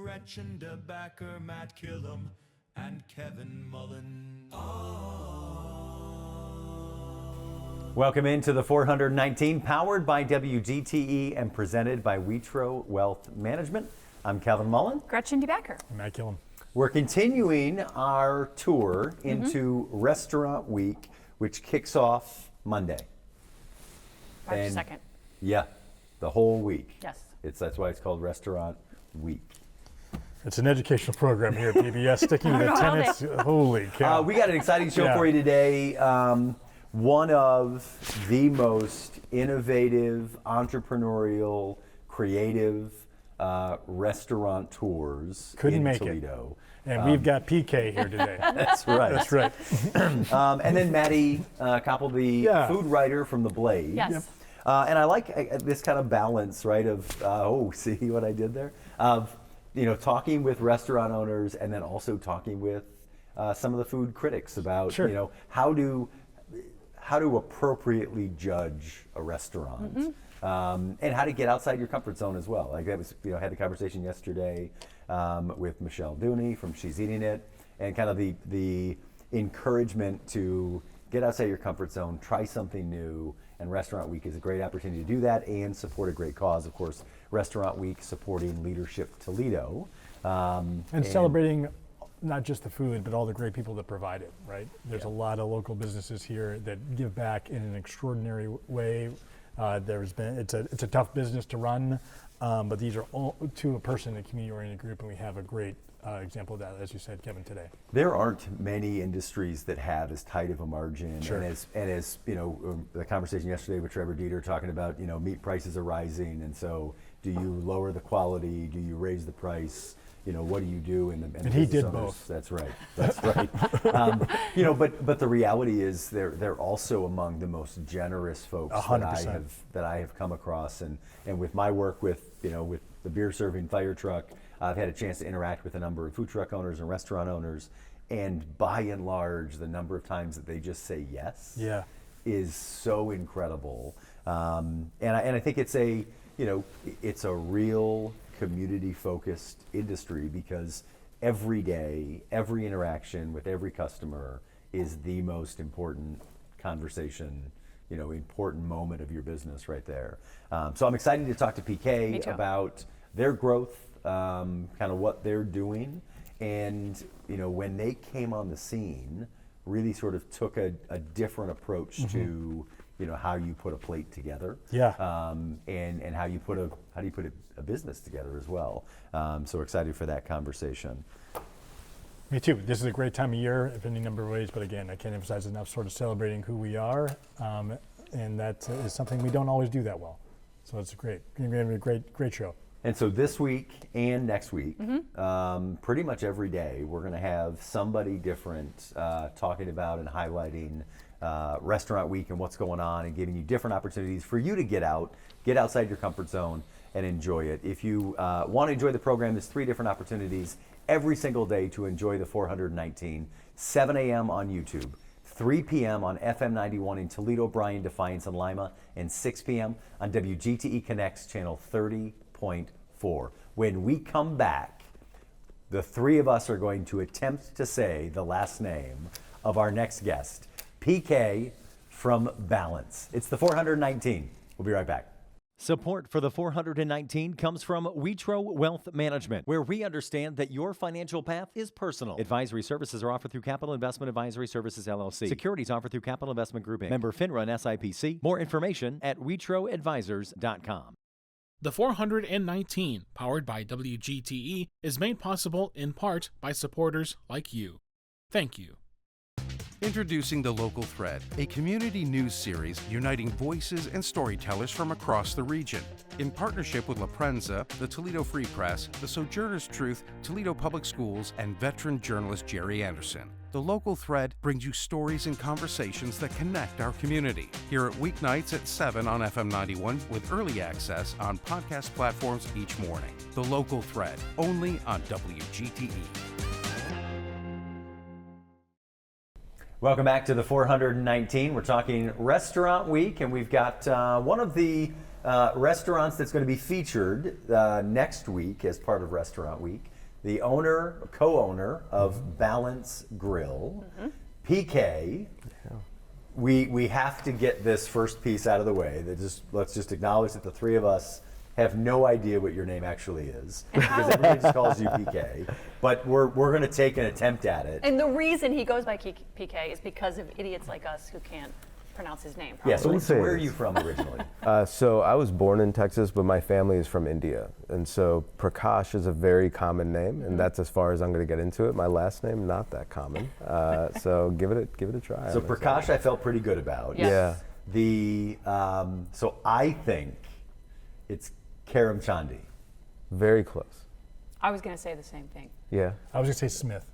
Gretchen DeBacker, Matt Killam, and Kevin Mullen. Welcome into the 419, powered by WGTE and presented by Witro Wealth Management. I'm Kevin Mullen. Gretchen DeBacker. Matt Killam. We're continuing our tour into Restaurant Week, which kicks off Monday. March 2nd. Yeah, the whole week. Yes. That's why it's called Restaurant Week. It's an educational program here at PBS, sticking to the tenets. Holy cow. We got an exciting show for you today. One of the most innovative, entrepreneurial, creative restaurateurs in Toledo. And we've got PK here today. That's right. That's right. And then Maddie Coppel, the food writer from The Blaze. Yes. Yep. And I like this kind of balance, right, of, see what I did there? Of, talking with restaurant owners and then also talking with some of the food critics about, how to appropriately judge a restaurant. And how to get outside your comfort zone as well. Like that was, had the conversation yesterday with Michelle Dooney from She's Eating It, and kind of the encouragement to get outside your comfort zone, try something new, and Restaurant Week is a great opportunity to do that and support a great cause. Of course, Restaurant Week supporting Leadership Toledo. And celebrating not just the food, but all the great people that provide it, right? There's a lot of local businesses here that give back in an extraordinary way. It's a tough business to run, but these are all to a person in a community-oriented group, and we have a great example of that, as you said, Kevin, today. There aren't many industries that have as tight of a margin, and as the conversation yesterday with Trevor Dieter talking about, meat prices are rising, and so do you lower the quality? Do you raise the price? What do you do? And he did owners, both. That's right. That's right. But the reality is they're also among the most generous folks 100%. that I have come across, and with my work with with the beer serving fire truck, I've had a chance to interact with a number of food truck owners and restaurant owners, and by and large, the number of times that they just say yes is so incredible. And I think it's a real community-focused industry, because every day, every interaction with every customer is the most important conversation, important moment of your business right there. So I'm excited to talk to PK about their growth, kind of what they're doing, and when they came on the scene, really sort of took a different approach to how you put a plate together, and how you put a business together as well. So excited for that conversation. Me too. This is a great time of year in any number of ways, but again, I can't emphasize enough sort of celebrating who we are, and that is something we don't always do that well. So it's going to be a great show. And so this week and next week, pretty much every day, we're going to have somebody different talking about and highlighting Restaurant Week and what's going on, and giving you different opportunities for you to get outside your comfort zone and enjoy it. If you want to enjoy the program, there's 3 different opportunities every single day to enjoy the 419. 7 a.m. on YouTube, 3 p.m. on FM 91 in Toledo, Bryan, Defiance, and Lima, and 6 p.m. on WGTE Connects channel 30.4. When we come back, the 3 of us are going to attempt to say the last name of our next guest, PK from Balance. It's the 419. We'll be right back. Support for the 419 comes from Witro Wealth Management, where we understand that your financial path is personal. Advisory services are offered through Capital Investment Advisory Services, LLC. Securities offered through Capital Investment Group, Inc. Member FINRA and SIPC. More information at witroadvisors.com. The 419, powered by WGTE, is made possible in part by supporters like you. Thank you. Introducing The Local Thread, a community news series uniting voices and storytellers from across the region. In partnership with La Prensa, the Toledo Free Press, the Sojourner's Truth, Toledo Public Schools, and veteran journalist Jerry Anderson. The Local Thread brings you stories and conversations that connect our community. Hear it weeknights at 7 on FM 91 with early access on podcast platforms each morning. The Local Thread, only on WGTE. Welcome back to the 419. We're talking Restaurant Week, and we've got one of the restaurants that's going to be featured next week as part of Restaurant Week. the co-owner of Balance Grill, PK. We have to get this first piece out of the way. Let's just acknowledge that the three of us have no idea what your name actually is because everybody just calls you PK. But we're going to take an attempt at it. And the reason he goes by PK is because of idiots like us who can't pronounce his name properly. Yeah, so where are you from originally? So I was born in Texas, but my family is from India. And so Prakash is a very common name, and that's as far as I'm going to get into it. My last name, not that common. So give it a try. So Prakash I felt pretty good about. Yes. Yeah. So I think it's Karam Chandi. Very close. I was going to say the same thing. Yeah. I was going to say Smith.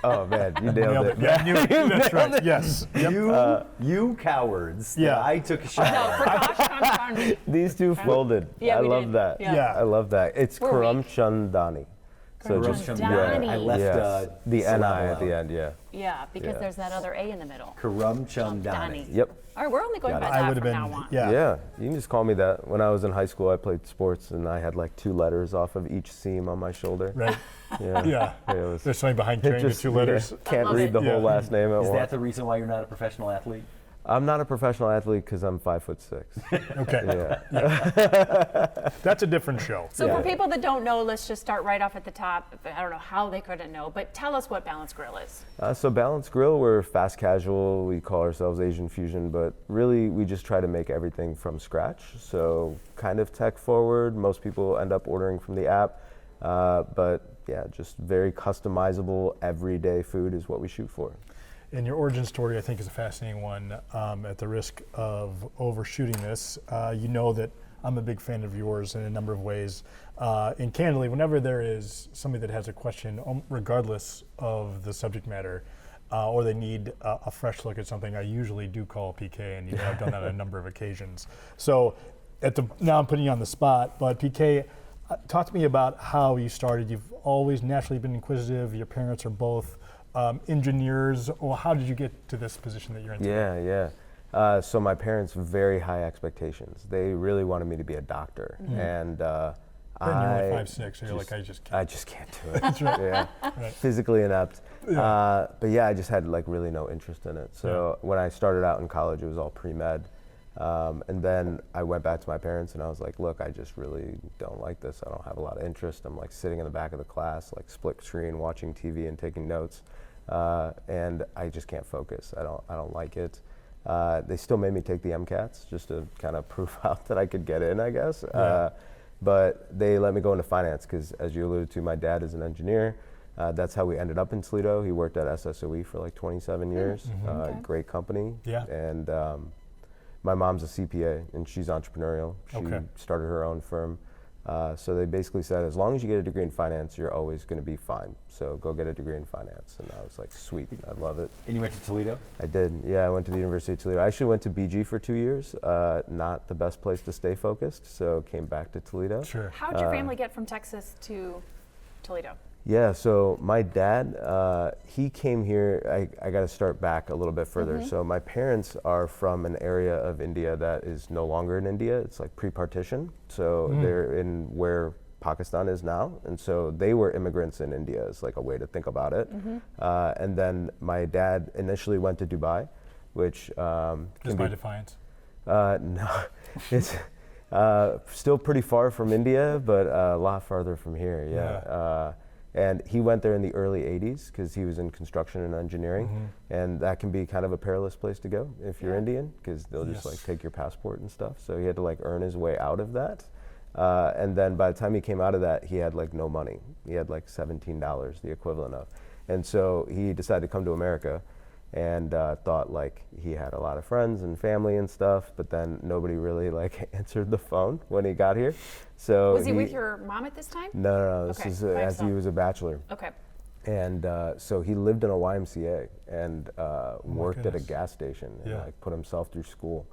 Oh man, you nailed it. Yeah, that's right. Yes. Yep. You cowards. that Yeah. I took a shot No, at. Prakash Kamchandani. These two folded. Yeah, I we love did. that. Yeah. I love that. It's We're Karam weak. Chandani. So just Karamchandani. I left yes. The NI syllable at the out. end. Yeah. Yeah, because Yeah. there's that other A in the middle. Karam Chandani. Yep. All right, we're only going Got by it. that I would from have now been. on. Yeah. Yeah, you can just call me that. When I was in high school, I played sports, and I had like 2 letters off of each seam on my shoulder. Right. Yeah. Yeah. It was, There's something behind it carrying the just 2 letters. can't love read it. the whole Yeah. last name at Is once. that the reason why you're not a professional athlete? I'm not a professional athlete because I'm 5'6". Okay. Yeah. That's a different show. So Yeah. for people that don't know, let's just start right off at the top. I don't know how they couldn't know, but tell us what Balance Grill is. So Balance Grill, we're fast casual. We call ourselves Asian Fusion, but really we just try to make everything from scratch. So kind of tech forward. Most people end up ordering from the app, but yeah, just very customizable, everyday food is what we shoot for. And your origin story, I think, is a fascinating one. At the risk of overshooting this, you know that I'm a big fan of yours in a number of ways. And candidly, whenever there is somebody that has a question, regardless of the subject matter, or they need a fresh look at something, I usually do call PK, and you know I've done that on a number of occasions. So now I'm putting you on the spot, but PK, talk to me about how you started. You've always naturally been inquisitive. Your parents are both engineers, or how did you get to this position that you're in today? Yeah. So my parents, very high expectations. They really wanted me to be a doctor, and Then you're only 5'6", so you're like, I just can't. I just can't do it. That's right. Yeah, Right. physically inept. Yeah. But yeah, I just had like really no interest in it. So when I started out in college, it was all pre-med. And then I went back to my parents and I was like, look, I just really don't like this. I don't have a lot of interest. I'm like sitting in the back of the class, like split screen, watching TV and taking notes. And I just can't focus. I don't like it. They still made me take the MCATs just to kind of prove out that I could get in, I guess. Yeah. But they let me go into finance because, as you alluded to, my dad is an engineer. That's how we ended up in Toledo. He worked at SSOE for like 27 years. Okay. Great company. Yeah. And my mom's a CPA and she's entrepreneurial. She Okay. started her own firm. So they basically said, as long as you get a degree in finance, you're always going to be fine. So go get a degree in finance. And I was like, sweet, I love it. And you went to Toledo? I did. Yeah, I went to the University of Toledo. I actually went to BG for 2 years. Not the best place to stay focused, so came back to Toledo. Sure. How did your family get from Texas to Toledo? Yeah, so my dad, he came here. I got to start back a little bit further. So my parents are from an area of India that is no longer in India. It's like pre-partition. So they're in where Pakistan is now. And so they were immigrants in India is like a way to think about it. And then my dad initially went to Dubai, which can Just by be, defiance. no, it's still pretty far from India, but a lot farther from here. Yeah. And he went there in the early 80s because he was in construction and engineering. And that can be kind of a perilous place to go if you're Indian because they'll just like take your passport and stuff. So he had to like earn his way out of that. And then by the time he came out of that, he had like no money. He had like $17, the equivalent of. And so he decided to come to America and thought like he had a lot of friends and family and stuff, but then nobody really like answered the phone when he got here. So Was he with your mom at this time? No. This Okay, is by as he himself. was a bachelor. Okay. And so he lived in a YMCA and worked at a goodness. gas station and Yeah. like put himself through school.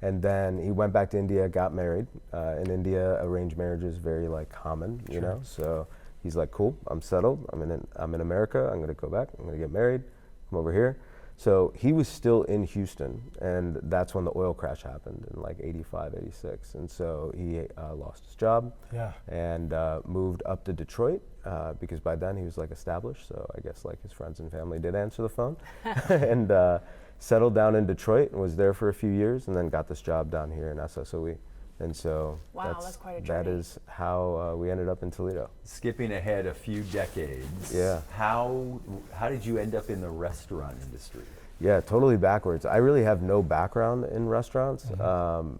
And then he went back to India, got married. In India, arranged marriage is very like common, you know. So he's like, cool, I'm settled. I'm in America. I'm gonna go back. I'm gonna get married. Come over here. So he was still in Houston, and that's when the oil crash happened in like 85, 86. And so he lost his job and moved up to Detroit because by then he was like established. So I guess like his friends and family did answer the phone and settled down in Detroit and was there for a few years and then got this job down here in SSOE. And so that's quite a that journey. is how we ended up in Toledo. Skipping ahead a few decades. Yeah. How did you end up in the restaurant industry? Yeah, totally backwards. I really have no background in restaurants.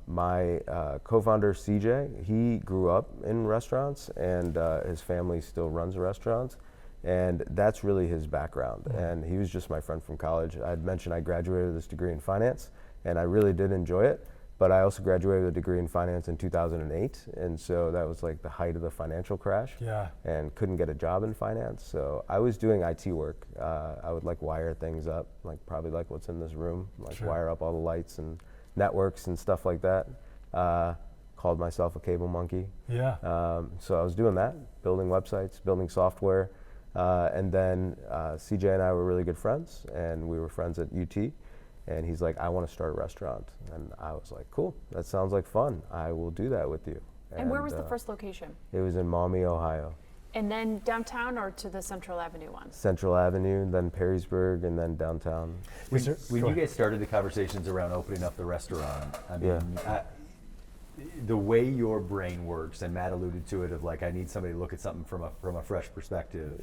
My co-founder CJ, he grew up in restaurants, and his family still runs restaurants, and that's really his background. And he was just my friend from college. I'd mentioned I graduated with this degree in finance, and I really did enjoy it. But I also graduated with a degree in finance in 2008, and so that was like the height of the financial crash. And couldn't get a job in finance, so I was doing IT work. I would like wire things up, like probably like what's in this room, like wire up all the lights and networks and stuff like that. Called myself a cable monkey. So I was doing that, building websites, building software, and then CJ and I were really good friends, and we were friends at UT. And he's like, I want to start a restaurant. And I was like, cool, that sounds like fun. I will do that with you. And where was the first location? It was in Maumee, Ohio. And then downtown or to the Central Avenue one? Central Avenue, then Perrysburg, and then downtown. When you guys started the conversations around opening up the restaurant, I mean, the way your brain works, and Matt alluded to it, of like, I need somebody to look at something from a fresh perspective.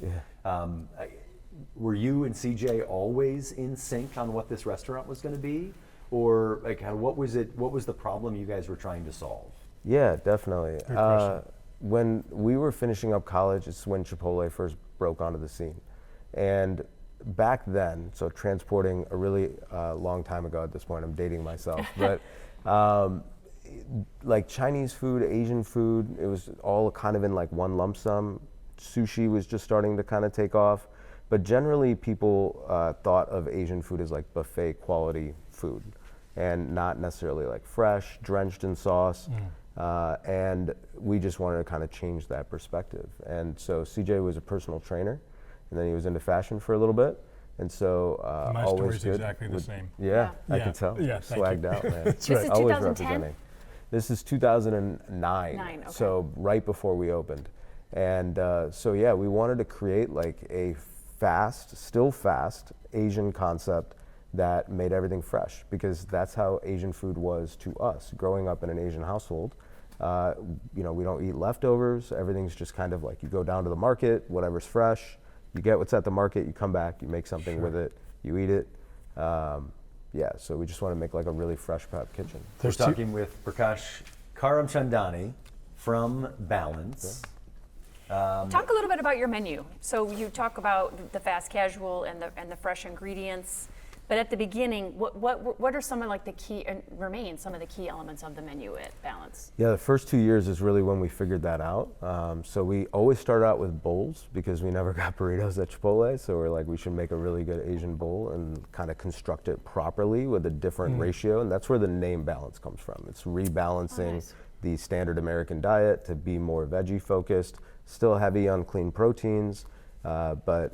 Were you and CJ always in sync on what this restaurant was going to be, or like what was the problem you guys were trying to solve? Yeah, definitely. When we were finishing up college, it's when Chipotle first broke onto the scene, and back then, so transporting a really long time ago at this point, I'm dating myself, but like Chinese food, Asian food, it was all kind of in like one lump sum. Sushi was just starting to kind of take off. But generally, people thought of Asian food as like buffet quality food, and not necessarily like fresh, drenched in sauce. And we just wanted to kind of change that perspective. And so CJ was a personal trainer, and then he was into fashion for a little bit. And so My always story's good. exactly the same. I can tell. Yeah, Swagged out, man. This is Always 2010? representing. This is 2009. Okay. So right before we opened. And so yeah, we wanted to create like a still fast Asian concept that made everything fresh, because that's how Asian food was to us. Growing up in an Asian household, we don't eat leftovers. Everything's just kind of like, you go down to the market, whatever's fresh, you get what's at the market, you come back, you make something with it, you eat it. So we just want to make like a really fresh prep kitchen. We're talking with Prakash Karamchandani from Balance. Talk a little bit about your menu. So you talk about the fast casual and the fresh ingredients, but at the beginning, what are some of like the key, and remain some of the key elements of the menu at Balance? Yeah, the first 2 years is really when we figured that out. So we always started out with bowls because we never got burritos at Chipotle. So we're like, we should make a really good Asian bowl and kind of construct it properly with a different ratio. And that's where the name Balance comes from. It's rebalancing the standard American diet to be more veggie focused, still heavy on clean proteins, but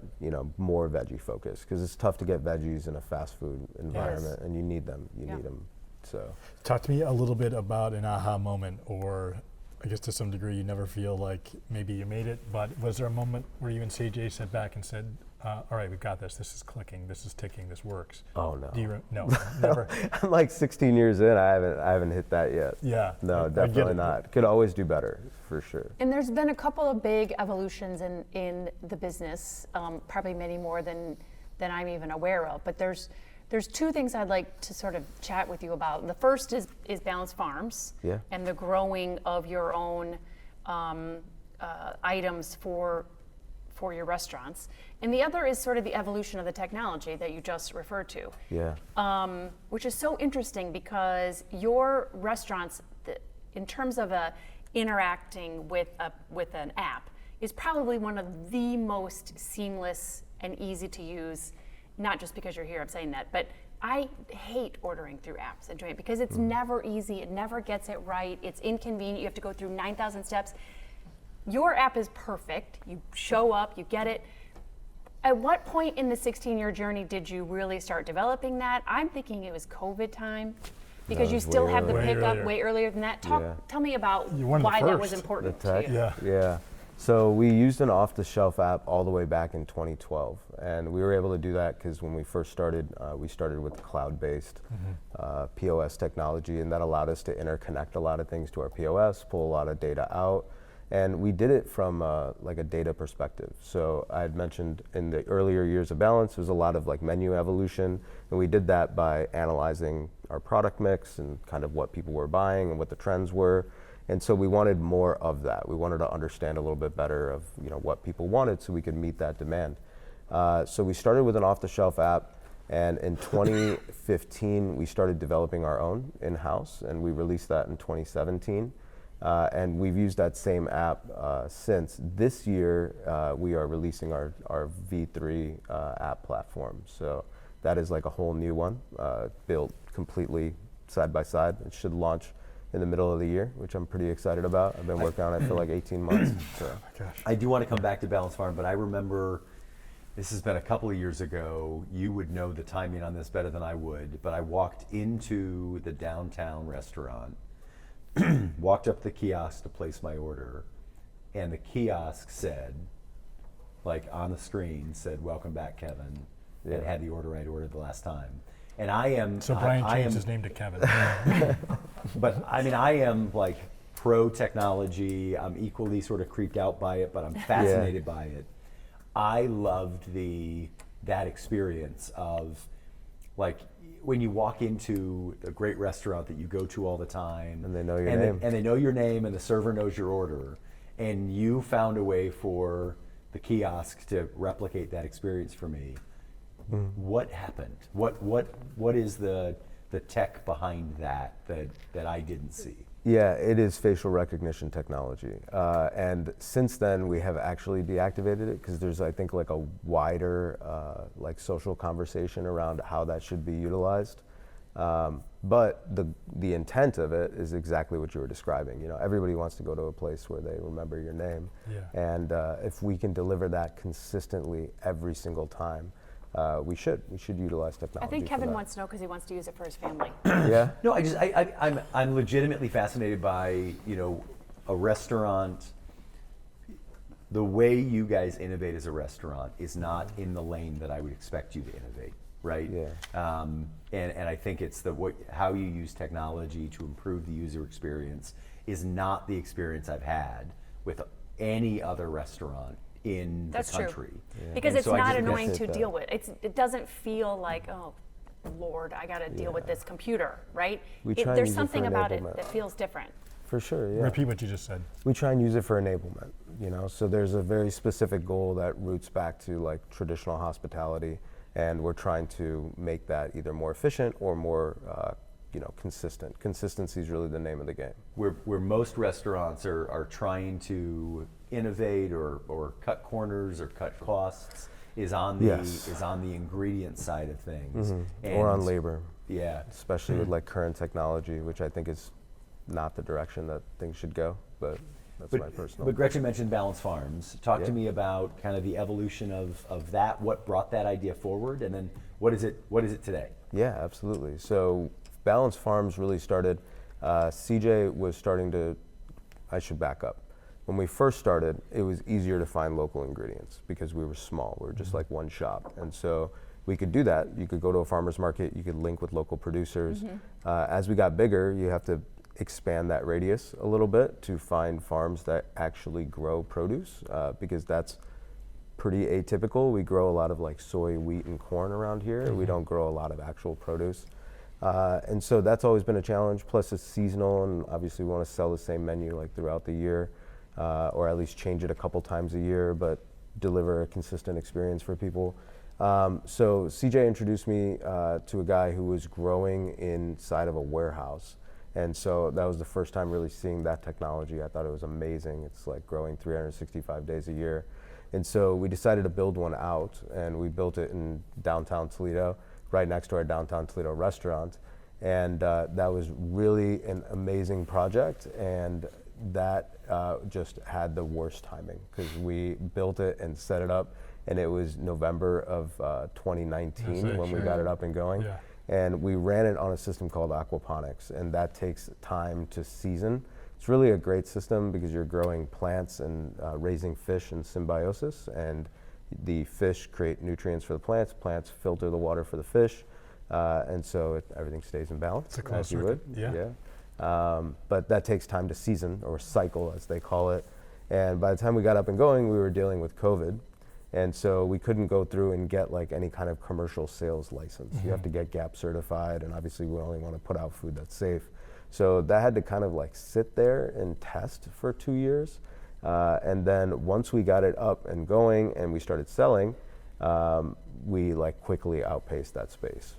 more veggie focused, because it's tough to get veggies in a fast food environment, and you need them. You need them. So, talk to me a little bit about an aha moment, or I guess to some degree you never feel like maybe you made it, but was there a moment where you and CJ sat back and said, all right, we've got this. This is clicking. This is ticking. This works. Oh no. No, never. I'm like 16 years in. I haven't hit that yet. Yeah. No, definitely not. Could always do better, for sure. And there's been a couple of big evolutions in the business, probably many more than I'm even aware of. But there's two things I'd like to sort of chat with you about. The first is Balance Farms and the growing of your own items for your restaurants. And the other is sort of the evolution of the technology that you just referred to. Which is so interesting, because your restaurants, in terms of interacting with an app, is probably one of the most seamless and easy to use. Not just because you're here, I'm saying that, but I hate ordering through apps and doing it because it's never easy. It never gets it right. It's inconvenient. You have to go through 9,000 steps. Your app is perfect. You show up, you get it. At what point in the 16-year journey did you really start developing that? I'm thinking it was COVID time, because you still have the pickup way earlier than that. Tell me about why that was important to you. Yeah. So we used an off-the-shelf app all the way back in 2012, and we were able to do that because when we first started, we started with cloud-based POS technology, and that allowed us to interconnect a lot of things to our POS, pull a lot of data out, and we did it from like a data perspective. So I had mentioned in the earlier years of Balance, there's a lot of like menu evolution, and we did that by analyzing our product mix and kind of what people were buying and what the trends were. And so we wanted more of that. We wanted to understand a little bit better of what people wanted so we could meet that demand. So we started with an off-the-shelf app, and in 2015 we started developing our own in-house, and we released that in 2017. And we've used that same app since. This year we are releasing our V3 app platform. So that is like a whole new one, built completely side by side. It should launch in the middle of the year, which I'm pretty excited about. I've been working on it for like 18 months. So. I do want to come back to Balance Farm, but I remember, this has been a couple of years ago, you would know the timing on this better than I would, but I walked into the downtown restaurant, walked up the kiosk to place my order, and the kiosk said, like on the screen, said, "Welcome back, Kevin," and had the order I'd ordered the last time. And I am. So Brian changed his name to Kevin. But I mean, I am like pro technology. I'm equally sort of creeped out by it, but I'm fascinated by it. I loved that experience of like when you walk into a great restaurant that you go to all the time, and they know your name, and they know your name, and the server knows your order, and you found a way for the kiosk to replicate that experience for me. What happened? What is the tech behind that I didn't see? Yeah, it is facial recognition technology, and since then we have actually deactivated it because there's, I think, like a wider like social conversation around how that should be utilized. But the intent of it is exactly what you were describing. Everybody wants to go to a place where they remember your name, and if we can deliver that consistently every single time. We should utilize technology. I think Kevin wants to know because he wants to use it for his family. Yeah. No, I'm legitimately fascinated by a restaurant. The way you guys innovate as a restaurant is not in the lane that I would expect you to innovate, right? Yeah. And I think it's how you use technology to improve the user experience is not the experience I've had with any other restaurant in the country. Yeah. Because it's not annoying to deal with. It doesn't feel like, oh, Lord, I got to deal with this computer, right? There's something about it that feels different. For sure, yeah. Repeat what you just said. We try and use it for enablement, so there's a very specific goal that roots back to like traditional hospitality, and we're trying to make that either more efficient or more consistent. Consistency is really the name of the game. Where most restaurants are trying to innovate or cut corners or cut costs is on the ingredient side of things, or on labor. Yeah, especially with like current technology, which I think is not the direction that things should go. But that's my personal. But Gretchen mentioned Balance Farms. Talk to me about kind of the evolution of that. What brought that idea forward, and then what is it today? Yeah, absolutely. So Balance Farms really started. CJ was starting to. I should back up. When we first started, it was easier to find local ingredients because we were small. We were just like one shop, and so we could do that. You could go to a farmer's market. You could link with local producers. As we got bigger, you have to expand that radius a little bit to find farms that actually grow produce because that's pretty atypical. We grow a lot of like soy, wheat, and corn around here. We don't grow a lot of actual produce. And so that's always been a challenge. Plus it's seasonal, and obviously we want to sell the same menu like throughout the year, or at least change it a couple times a year, but deliver a consistent experience for people. So CJ introduced me to a guy who was growing inside of a warehouse. And so that was the first time really seeing that technology. I thought it was amazing. It's like growing 365 days a year. And so we decided to build one out, and we built it in downtown Toledo, right next to our downtown Toledo restaurant. And that was really an amazing project, and that just had the worst timing because we built it and set it up and it was November of 2019 when we got it up and going. Yeah. And we ran it on a system called aquaponics, and that takes time to season. It's really a great system because you're growing plants and raising fish in symbiosis, and the fish create nutrients for the plants. Plants filter the water for the fish, and so everything stays in balance. It's a closed as you circuit. would. Yeah. But that takes time to season, or cycle as they call it. And by the time we got up and going, we were dealing with COVID. And so we couldn't go through and get like any kind of commercial sales license. You have to get GAP certified, and obviously we only want to put out food that's safe. So that had to kind of like sit there and test for 2 years. And then once we got it up and going and we started selling, we like quickly outpaced that space.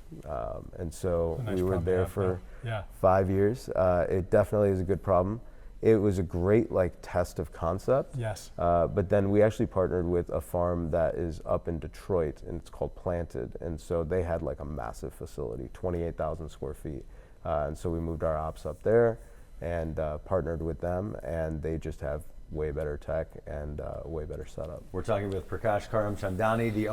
And so Nice we were problem to there have, for yeah. 5 years. It definitely is a good problem. It was a great like test of concept. Yes. But then we actually partnered with a farm that is up in Detroit, and it's called Planted. And so they had like a massive facility, 28,000 square feet. And so we moved our ops up there and partnered with them, and they just have way better tech and way better setup. We're talking with Prakash Karamchandani, the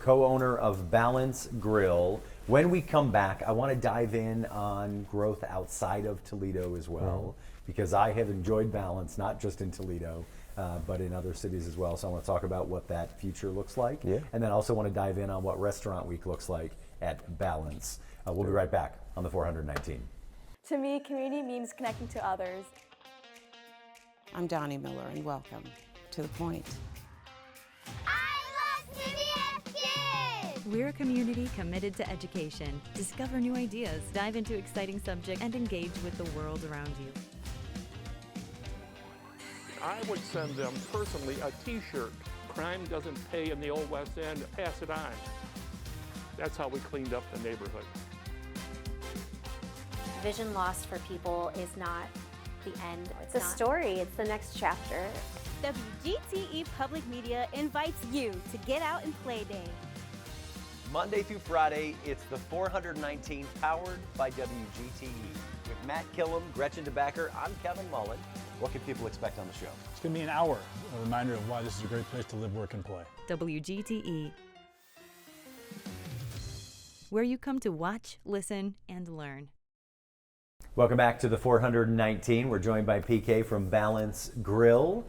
co-owner of Balance Grill. When we come back, I want to dive in on growth outside of Toledo as well, because I have enjoyed Balance, not just in Toledo, but in other cities as well. So I want to talk about what that future looks like. Yeah. And then also want to dive in on what Restaurant Week looks like at Balance. We'll be right back on the 419. To me, community means connecting to others. I'm Donnie Miller, and welcome to The Point. I love CBS Kids! We're a community committed to education. Discover new ideas, dive into exciting subjects, and engage with the world around you. I would send them personally a t-shirt. Crime doesn't pay in the old West End, pass it on. That's how we cleaned up the neighborhood. Vision loss for people is not the end. It's a story, it's the next chapter. WGTE Public Media invites you to Get Out and Play Day. Monday through Friday, it's the 419 powered by WGTE. With Matt Killam, Gretchen DeBacker, I'm Kevin Mullen. What can people expect on the show? It's going to be an hour, a reminder of why this is a great place to live, work, and play. WGTE, where you come to watch, listen, and learn. Welcome back to the 419. We're joined by PK from Balance Grill.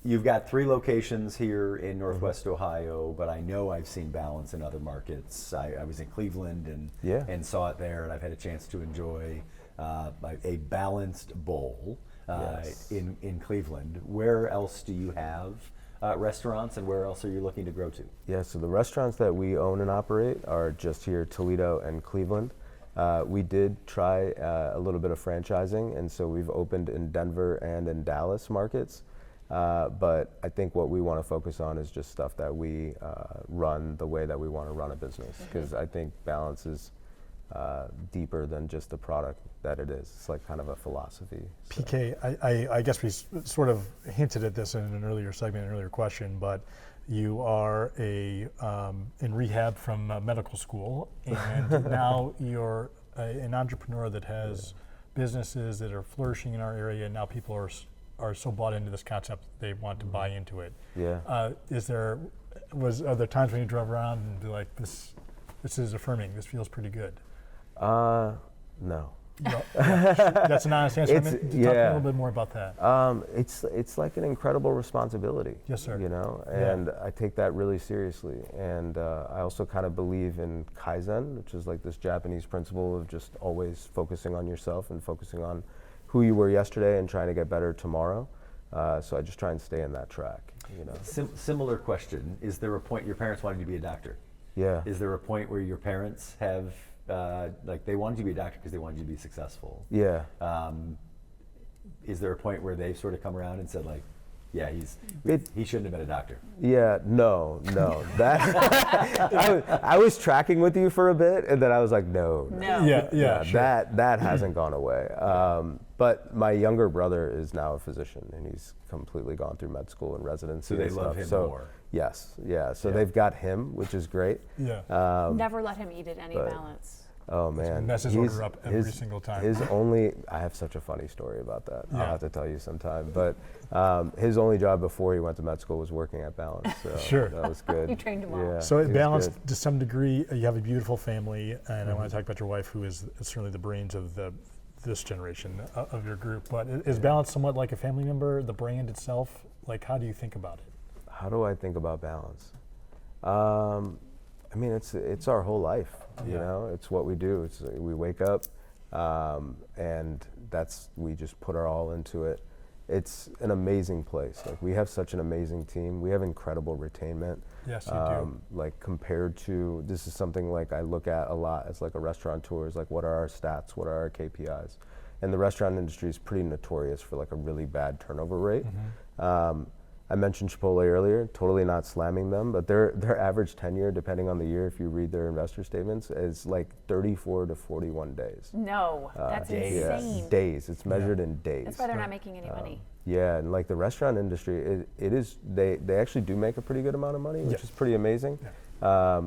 You've got 3 locations here in Northwest Ohio, but I know I've seen Balance in other markets. I was in Cleveland and saw it there, and I've had a chance to enjoy a balanced bowl in Cleveland. Where else do you have restaurants, and where else are you looking to grow to? Yeah, so the restaurants that we own and operate are just here, Toledo and Cleveland. We did try a little bit of franchising, and so we've opened in Denver and in Dallas markets. But I think what we want to focus on is just stuff that we run the way that we want to run a business, because I think Balance is deeper than just the product that it is. It's like kind of a philosophy. So. PK, I guess we sort of hinted at this in an earlier segment, an earlier question, but you are in rehab from medical school, and now you're an entrepreneur that has businesses that are flourishing in our area, and now people are so bought into this concept they want to buy into it. Yeah. Are there times when you drove around and be like, this is affirming, this feels pretty good? No. That's an honest answer. Talk a little bit more about that. It's like an incredible responsibility. Yes, sir. You know, and I take that really seriously. And I also kind of believe in Kaizen, which is like this Japanese principle of just always focusing on yourself and focusing on who you were yesterday and trying to get better tomorrow. So I just try and stay in that track. You know. Similar question: is there a point your parents wanted you to be a doctor? Yeah. Is there a point where your parents have they wanted you to be a doctor because they wanted you to be successful? Yeah. Is there a point where they've sort of come around and said, like, yeah, he shouldn't have been a doctor? Yeah, no. That I was tracking with you for a bit, and then I was like, no. Yeah, sure. That hasn't gone away. But my younger brother is now a physician, and he's completely gone through med school and residency. So they and love stuff. him more. Yes, yeah. So they've got him, which is great. Yeah. Never let him eat at any Balance. Oh man, messes order up every single time. I have such a funny story about that. Yeah. I'll have to tell you sometime. But his only job before he went to med school was working at Balance. So Sure. that was good. You trained him well. Yeah, So he at was Balance, good. to some degree, you have a beautiful family, and I want to talk about your wife, who is certainly the brains of this generation of your group. But is Balance somewhat like a family member? The brand itself, like, how do you think about it? How do I think about Balance? I mean, it's our whole life. You know, it's what we do. We wake up, and we just put our all into it. It's an amazing place. Like, we have such an amazing team. We have incredible retainment. Yes, you do. Like, compared to, this is something like I look at a lot as like a restaurateur, is like, what are our stats? What are our KPIs? And the restaurant industry is pretty notorious for like a really bad turnover rate. I mentioned Chipotle earlier, totally not slamming them, but their average tenure, depending on the year, if you read their investor statements, is like 34 to 41 days. No, that's insane. Yeah, days. It's measured in days. That's why they're not making any money. Yeah, and like the restaurant industry, it is, they actually do make a pretty good amount of money, which is pretty amazing. Yeah.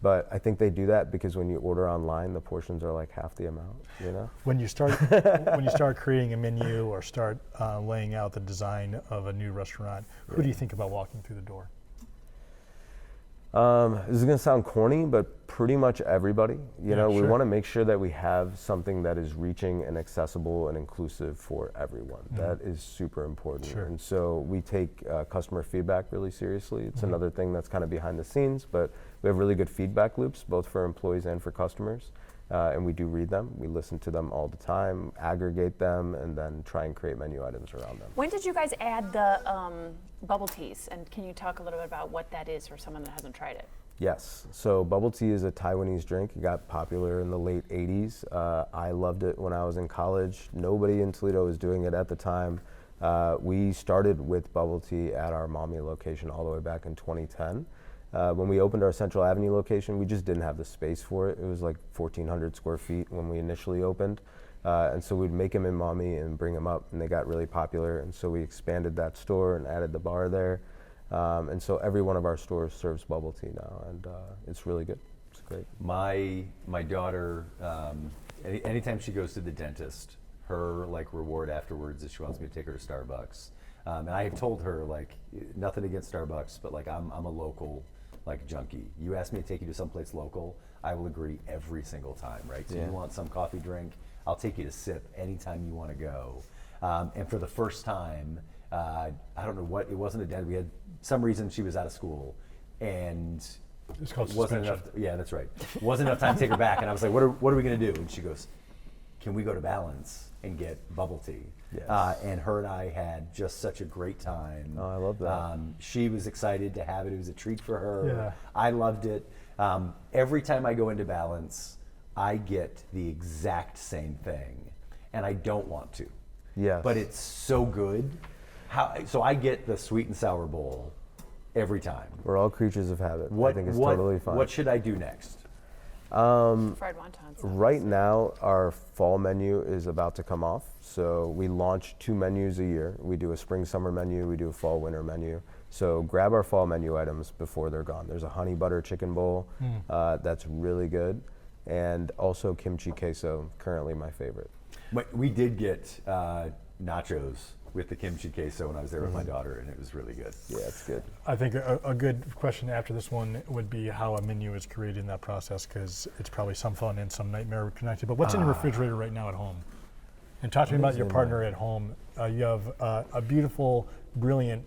But I think they do that because when you order online, the portions are like half the amount, you know? When you start creating a menu or start laying out the design of a new restaurant, who do you think about walking through the door? This is gonna sound corny, but pretty much everybody. You know, we want to make sure that we have something that is reaching and accessible and inclusive for everyone. That is super important. Sure. And so we take customer feedback really seriously. It's another thing that's kind of behind the scenes, but we have really good feedback loops, both for employees and for customers. And we do read them. We listen to them all the time, aggregate them, and then try and create menu items around them. When did you guys add the bubble teas? And can you talk a little bit about what that is for someone that hasn't tried it? Yes. So bubble tea is a Taiwanese drink. It got popular in the late 80s. I loved it when I was in college. Nobody in Toledo was doing it at the time. We started with bubble tea at our Maumee location all the way back in 2010. When we opened our Central Avenue location, we just didn't have the space for it. It was like 1,400 square feet when we initially opened. And so we'd make them in Maumee and bring them up, and they got really popular. And so we expanded that store and added the bar there. And so every one of our stores serves bubble tea now, and it's really good. It's great. My daughter, anytime she goes to the dentist, her like reward afterwards is she wants me to take her to Starbucks. And I have told her, like, nothing against Starbucks, but like I'm a local like junkie. You ask me to take you to someplace local, I will agree every single time, right? So you want some coffee drink, I'll take you to sip anytime you want to go. And for the first time, I don't know what, it wasn't a dentist. We had some reason she was out of school, and it's called wasn't suspension. enough. Yeah, that's right. Wasn't enough time to take her back, and I was like, "What are we going to do?" And she goes, "Can we go to Balance and get bubble tea?" Yes. And her and I had just such a great time. Oh, I love that. She was excited to have it. It was a treat for her. Yeah. I loved it. Every time I go into Balance, I get the exact same thing, and I don't want to. Yes. But it's so good. So I get the sweet and sour bowl every time. We're all creatures of habit. I think it's totally fine. What should I do next? Fried wontons. Right now, our fall menu is about to come off. So we launch 2 menus a year. We do a spring-summer menu. We do a fall-winter menu. So grab our fall menu items before they're gone. There's a honey butter chicken bowl that's really good, and also kimchi queso, currently my favorite. We did get nachos with the kimchi queso when I was there with my daughter, and it was really good. Yeah, it's good. I think a good question after this one would be how a menu is created in that process, because it's probably some fun and some nightmare connected. But what's in the refrigerator right now at home? And talk to me about your partner at home. You have a beautiful, brilliant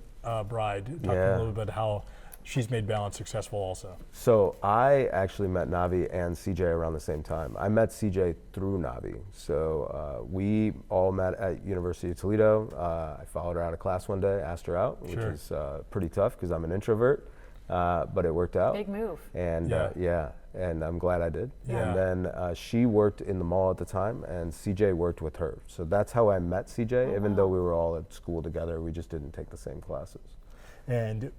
bride. Talk to me a little bit how she's made Balance successful also. So I actually met Navi and CJ around the same time. I met CJ through Navi. So we all met at University of Toledo. I followed her out of class one day, asked her out, which is pretty tough because I'm an introvert, but it worked out. Big move. And and I'm glad I did. Yeah. And then she worked in the mall at the time, and CJ worked with her. So that's how I met CJ, even though we were all at school together. We just didn't take the same classes. And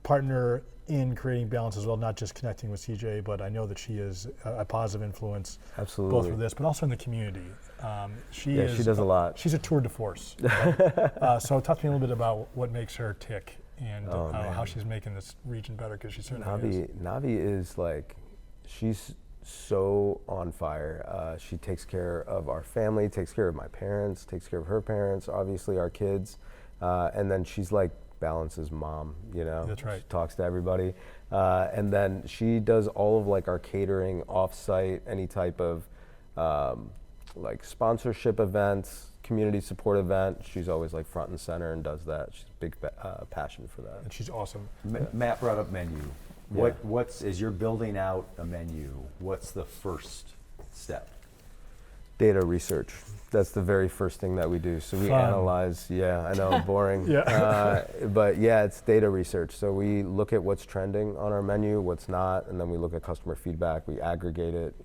partner in creating Balance as well, not just connecting with CJ, but I know that she is a positive influence, absolutely, both for this, but also in the community. She does a lot. She's a tour de force. Right? So talk to me a little bit about what makes her tick and how she's making this region better, because she certainly is. Navi is like, she's so on fire. She takes care of our family, takes care of my parents, takes care of her parents, obviously our kids, and then she's like Balance's mom, you know. That's right. She talks to everybody, and then she does all of like our catering, off-site, any type of like sponsorship events, community support event. She's always like front and center and does that. She's a big passion for that. And she's awesome. Matt brought up menu. As you're building out a menu, what's the first step? Data research. That's the very first thing that we do. So we analyze, I know, boring. But yeah, it's data research. So we look at what's trending on our menu, what's not, and then we look at customer feedback, we aggregate it,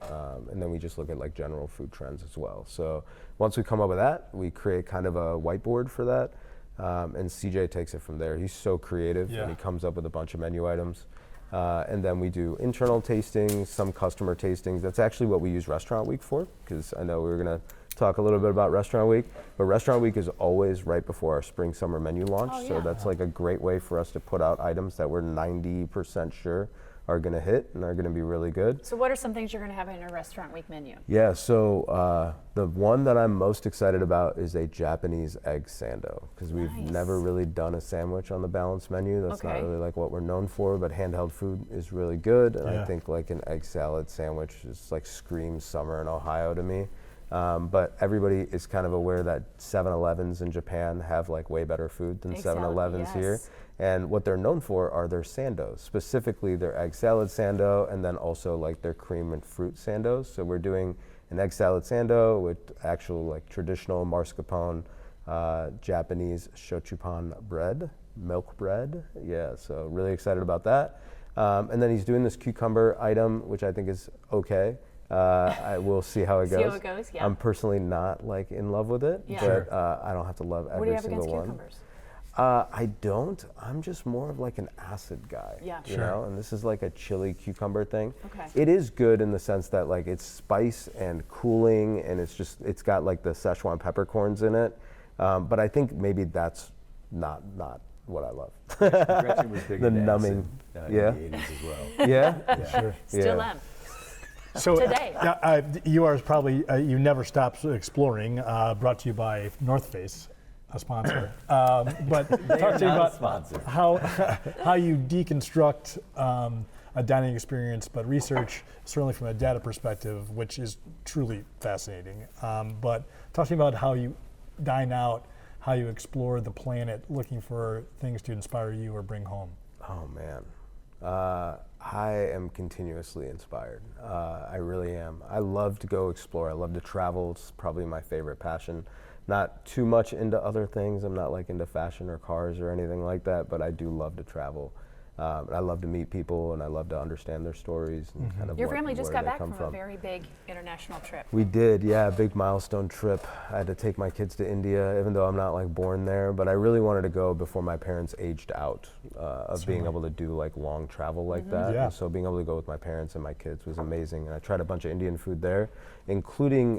and then we just look at like general food trends as well. So once we come up with that, we create kind of a whiteboard for that, and CJ takes it from there. He's so creative, and he comes up with a bunch of menu items. And then we do internal tastings, some customer tastings. That's actually what we use Restaurant Week for, because I know we were going to talk a little bit about Restaurant Week, but Restaurant Week is always right before our spring summer menu launch. So that's like a great way for us to put out items that we're 90% sure are going to hit and are going to be really good. So what are some things you're going to have in your Restaurant Week menu? Yeah, so the one that I'm most excited about is a Japanese egg sando, because we've never really done a sandwich on the balanced menu. That's not really like what we're known for, but handheld food is really good. And I think like an egg salad sandwich is like screams summer in Ohio to me. But everybody is kind of aware that 7-Elevens in Japan have like way better food than 7-Elevens here. And what they're known for are their sandos, specifically their egg salad sando, and then also like their cream and fruit sandos. So we're doing an egg salad sando with actual like traditional mascarpone, Japanese shochupan bread, milk bread. Yeah, so really excited about that. And then he's doing this cucumber item, which I think is okay. I will see how it goes. See how it goes, yeah. I'm personally not like in love with it, but I don't have to love every single one. What do you have against cucumbers? I don't. I'm just more of like an acid guy. Yeah. You know, and this is like a chili cucumber thing. Okay. It is good in the sense that like it's spice and cooling, and it's got like the Szechuan peppercorns in it. But I think maybe that's not what I love. Gretchen was big the into numbing. acid, in the 80s as well. Yeah. Sure. Still am. So today, you are probably you never stop exploring. Brought to you by North Face, a sponsor. But talk to me about how you deconstruct a dining experience, but research certainly from a data perspective, which is truly fascinating. But talk to me about how you dine out, how you explore the planet, looking for things to inspire you or bring home. Oh man. I am continuously inspired. I really am. I love to go explore. I love to travel. It's probably my favorite passion. Not too much into other things. I'm not like into fashion or cars or anything like that, but I do love to travel. I love to meet people, and I love to understand their stories and kind of your family just got back from a very big international trip. We did, yeah, a big milestone trip. I had to take my kids to India, even though I'm not like born there, but I really wanted to go before my parents aged out of being able to do like long travel like that. Yeah. And so being able to go with my parents and my kids was amazing. And I tried a bunch of Indian food there, including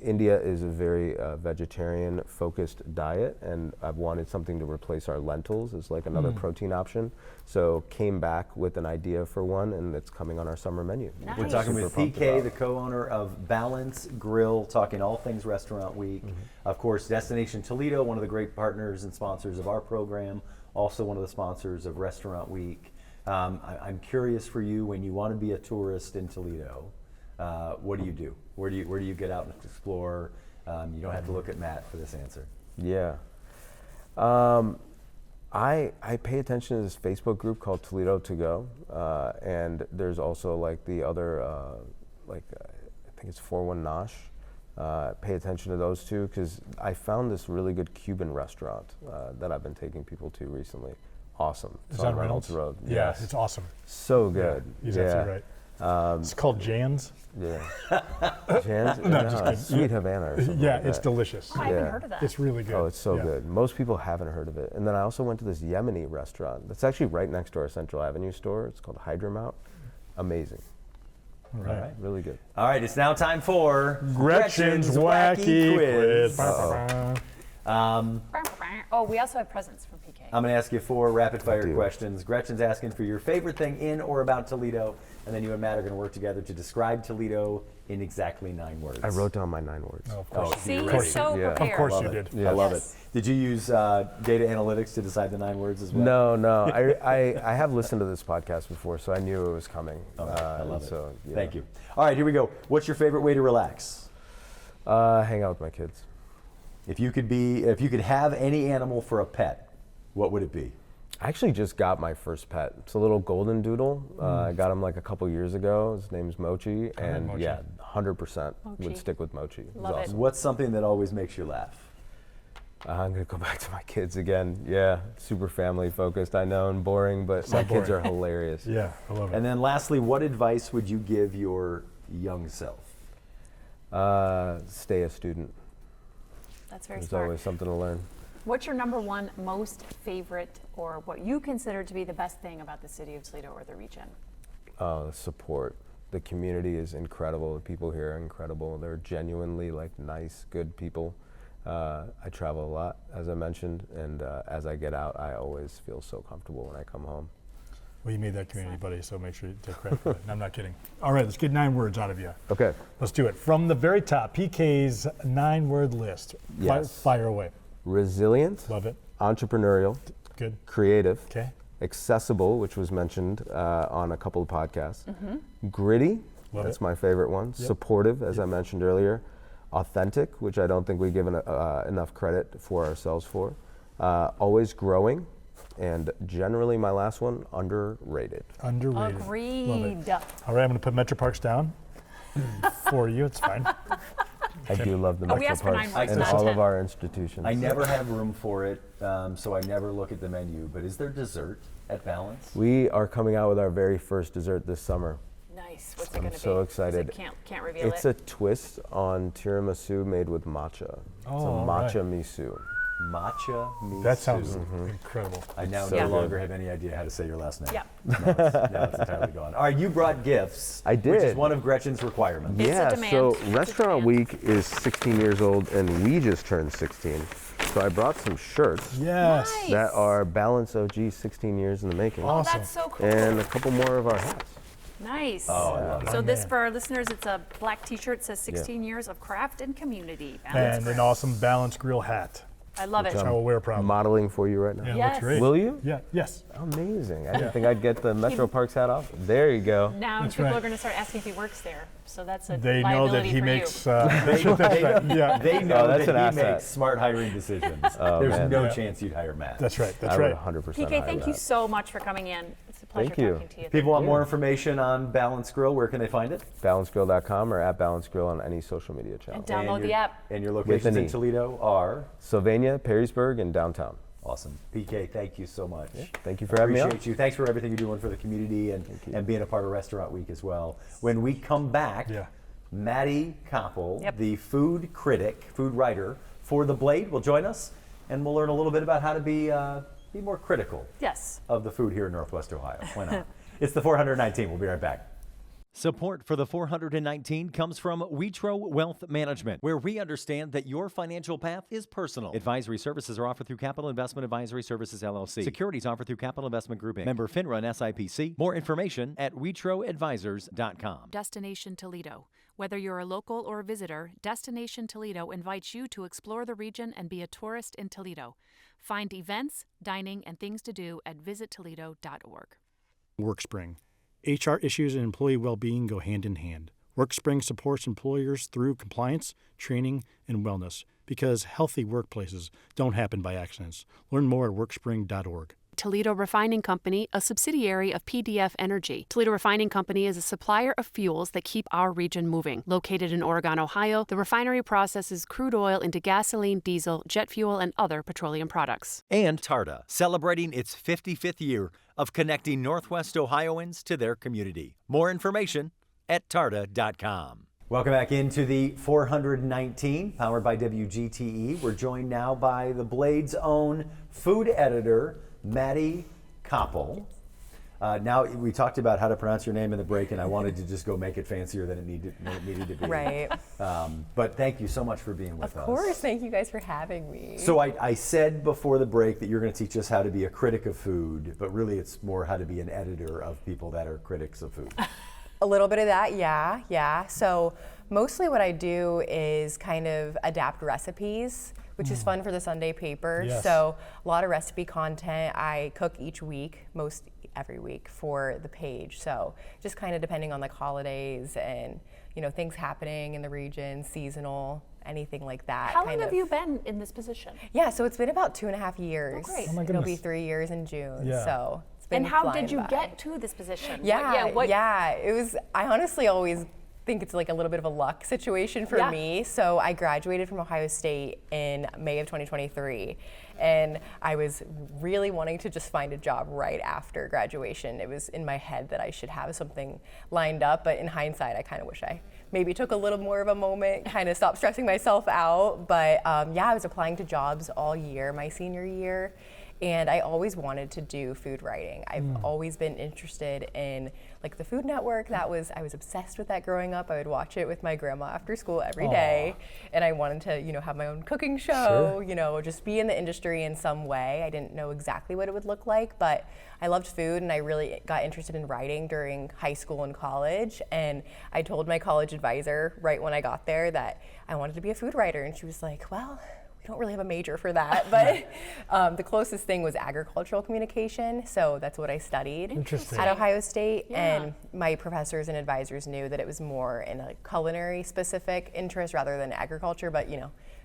India is a very vegetarian focused diet, and I've wanted something to replace our lentils as like another protein option. So came back with an idea for one, and it's coming on our summer menu. Nice. We're talking with PK, the co-owner of Balance Grill, talking all things Restaurant Week. Of course, Destination Toledo, one of the great partners and sponsors of our program, also one of the sponsors of Restaurant Week. I'm curious for you, when you want to be a tourist in Toledo, what do you do? Where do you get out and explore? You don't have to look at Matt for this answer. Yeah. I pay attention to this Facebook group called Toledo To Go, and there's also like the other, I think it's 41 Nosh. Pay attention to those two, because I found this really good Cuban restaurant that I've been taking people to recently. Awesome. Is that Reynolds Road? Yeah, Yes. it's awesome. So good. Yeah, he's absolutely right. It's called Jan's. Yeah. Jan's? No, just kidding. Sweet Havana or something Yeah, like it's that. delicious. I haven't heard of that. It's really good. Oh, it's so good. Most people haven't heard of it. And then I also went to this Yemeni restaurant that's actually right next to our Central Avenue store. It's called Hydramout. Amazing. All right. Really good. All right, it's now time for Gretchen's Wacky Quiz. Oh, we also have presents from PK. I'm going to ask you 4 rapid-fire questions. Gretchen's asking for your favorite thing in or about Toledo, and then you and Matt are going to work together to describe Toledo in exactly 9 words. I wrote down my 9 words. Oh, of course. See, you're so prepared. Of course you did. Yeah. I love it. Did you use data analytics to decide the 9 words as well? No. I have listened to this podcast before, so I knew it was coming. I love it. So, yeah. Thank you. All right, here we go. What's your favorite way to relax? Hang out with my kids. If you could have any animal for a pet, what would it be? I actually just got my first pet. It's a little golden doodle. I got him like a couple years ago. His name's Mochi, and Mochi. yeah, 100% Mochi. would stick with Mochi. It was Love it. awesome. What's something that always makes you laugh? I'm gonna go back to my kids again. Yeah, super family focused, I know, and boring, but my kids are hilarious. Yeah, I love it. And then lastly, what advice would you give your young self? Stay a student. That's very There's smart. always something to learn. What's your number one most favorite, or what you consider to be the best thing about the city of Toledo or the region? The support. The community is incredible. The people here are incredible. They're genuinely like nice, good people. I travel a lot, as I mentioned, and as I get out, I always feel so comfortable when I come home. Well, you made that community, buddy, so make sure you take credit for it. I'm not kidding. All right, let's get 9 words out of you. Okay. Let's do it. From the very top, PK's 9-word list. Yes. Fire away. Resilient. Love it. Entrepreneurial. Good. Creative. Okay. Accessible, which was mentioned on a couple of podcasts. Gritty. Love That's it. my favorite one. Yep. Supportive, as I mentioned earlier. Authentic, which I don't think we give enough credit for ourselves for. Always growing. And generally, my last one, underrated. Underrated. Agreed. Love it. All right, I'm going to put Metro Parks down for you. It's fine. I do love the we Metro asked for 9 Parks words, and not all 10. of our institutions. I never have room for it, so I never look at the menu. But is there dessert at Balance? We are coming out with our very first dessert this summer. Nice. What's it going to be? I'm so excited. Can't reveal It's it. a twist on tiramisu made with matcha. Oh, it's a all matcha miso. Matcha miso. That sounds incredible. I now so no good. longer have any idea how to say your last name. Yeah. Now it's entirely gone. All right, you brought gifts. I did. Which is one of Gretchen's requirements. It's a Yeah, demand. so It's a Restaurant demand. Week is 16 years old, and we just turned 16. So I brought some shirts Yes. Nice. that are Balance OG 16 years in the making. Oh, Awesome. that's so cool. And a couple more of our hats. Nice. Oh, I love it. So Oh, this, man. for our listeners, it's a black T-shirt. It says 16 years of craft and community. Balance And an Grill. awesome Balance Grill hat. I love it. Which I will wear proud. Modeling for you right now. Yeah, Yes. looks great. Will you? Yeah, yes. Amazing. I didn't think I'd get the Metro Parks hat off. There you go. Now That's people right. are going to start asking if he works there. So that's a They know that liability he for makes. you. That's right. Yeah, They know that's that an he asset. makes smart hiring decisions. Oh, There's man. no Yeah. chance you'd hire Matt. that's right. That's I right. would 100% PK, hire thank you that. so much for coming in. It's a pleasure Thank you. talking to you. People want more information on Balance Grill. Where can they find it? BalanceGrill.com or at Balance Grill on any social media channel. And download And the your- app. And your With locations an in E. Toledo are? Sylvania, Perrysburg, and downtown. Awesome. PK, thank you so much. Thank you for having me on. Appreciate you. Thanks for everything you're doing for the community and being a part of Restaurant Week as well. When we come back, Yeah. Maddie Coppel, Yep. the food critic, food writer for The Blade, will join us, and we'll learn a little bit about how to be more critical Yes. of the food here in Northwest Ohio. Why not? It's the 419. We'll be right back. Support for the 419 comes from Witro Wealth Management, where we understand that your financial path is personal. Advisory services are offered through Capital Investment Advisory Services, LLC. Securities offered through Capital Investment Group, Inc. Member FINRA and SIPC. More information at WitroAdvisors.com. Destination Toledo. Whether you're a local or a visitor, Destination Toledo invites you to explore the region and be a tourist in Toledo. Find events, dining, and things to do at visittoledo.org. WorkSpring. HR issues and employee well-being go hand in hand. WorkSpring supports employers through compliance, training, and wellness because healthy workplaces don't happen by accidents. Learn more at workspring.org. Toledo Refining Company, a subsidiary of PDF Energy. Toledo Refining Company is a supplier of fuels that keep our region moving. Located in Oregon, Ohio, the refinery processes crude oil into gasoline, diesel, jet fuel, and other petroleum products. And Tarda, celebrating its 55th year of connecting Northwest Ohioans to their community. More information at tarda.com. Welcome back into the 419, powered by WGTE. We're joined now by The Blade's own food editor, Maddie Coppel. Now we talked about how to pronounce your name in the break, and I wanted to just go make it fancier than it needed to be. Right. But thank you so much for being with us. Of course, thank you guys for having me. So I said before the break that you're going to teach us how to be a critic of food, but really it's more how to be an editor of people that are critics of food. A little bit of that, yeah. So mostly what I do is kind of adapt recipes, which is fun for the Sunday paper. Yes. So a lot of recipe content. I cook each week, most every week for the page. So just kind of depending on like holidays and things happening in the region, seasonal, anything like that. How long have you been in this position? Yeah, so it's been about 2.5 years. Oh, great. Oh my It'll be goodness. 3 years in June. Yeah. So it's been And how flying did you by. get to this position? Yeah, What- it was, I honestly always think it's like a little bit of a luck situation for me. So I graduated from Ohio State in May of 2023, and I was really wanting to just find a job right after graduation. It was in my head that I should have something lined up, but in hindsight, I kind of wish I maybe took a little more of a moment, kind of stopped stressing myself out. But I was applying to jobs all year, my senior year. And I always wanted to do food writing. I've always been interested in like the Food Network. I was obsessed with that growing up. I would watch it with my grandma after school every day. And I wanted to, have my own cooking show, just be in the industry in some way. I didn't know exactly what it would look like, but I loved food and I really got interested in writing during high school and college. And I told my college advisor right when I got there that I wanted to be a food writer. And she was like, well, we don't really have a major for that, but the closest thing was agricultural communication, so that's what I studied at Ohio State, and my professors and advisors knew that it was more in a culinary specific interest rather than agriculture, but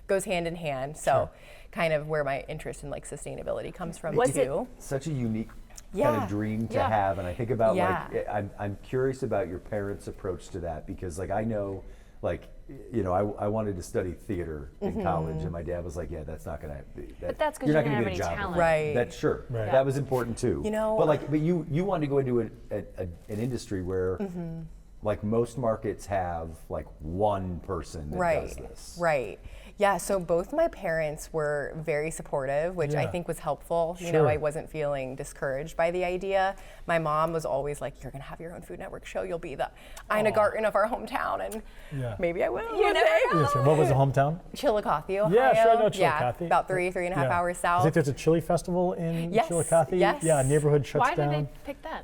goes hand in hand, so kind of where my interest in like sustainability comes from too. Such a unique kind of dream to have, and I think about I'm curious about your parents' approach to that, because like I know I wanted to study theater in college, and my dad was like, "Yeah, that's not going to be." But that's because you didn't have any talent, right? That's sure. Right. That was important too. But you wanted to go into an industry where, like most markets have like one person that does this. Right. Yeah, so both my parents were very supportive, which I think was helpful. I wasn't feeling discouraged by the idea. My mom was always like, you're gonna have your own Food Network show, you'll be the Ina Garten of our hometown, and maybe I will. You never know. Yeah, so what was the hometown? Chillicothe, Ohio. Yeah, sure, I know Chillicothe. About 3.5 hours south. I think there's a chili festival in Chillicothe. Yes. Yeah, a neighborhood shuts down. Why did they pick that?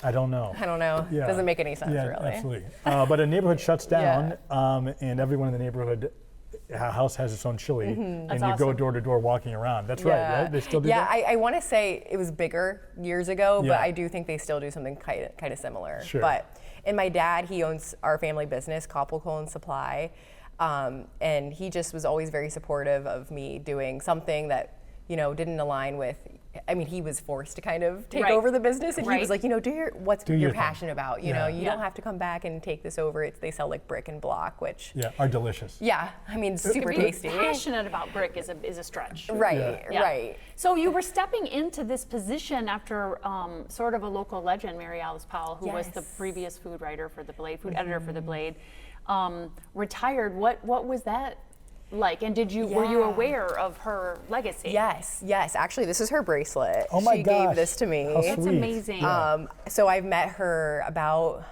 I don't know. Yeah. Doesn't make any sense, really. Absolutely. But a neighborhood shuts down, and everyone in the neighborhood house has its own chili, and you go door to door walking around. That's right? They still do that? Yeah, I want to say it was bigger years ago, but I do think they still do something kind of similar. Sure. And my dad, he owns our family business, Coppel Supply, and he just was always very supportive of me doing something that didn't align with. I mean, he was forced to kind of take over the business, and he was like, do what you're passionate about. You don't have to come back and take this over. They sell like brick and block, which are delicious. Yeah, I mean, super tasty. Passionate about brick is a stretch. Right, right. So you were stepping into this position after sort of a local legend, Mary Alice Powell, who was the previous food writer for the Blade, food editor for the Blade, retired. What was that like, and were you aware of her legacy? Yes. Actually, this is her bracelet. Oh my She gosh. gave this to me. How That's sweet. amazing. So I've met her about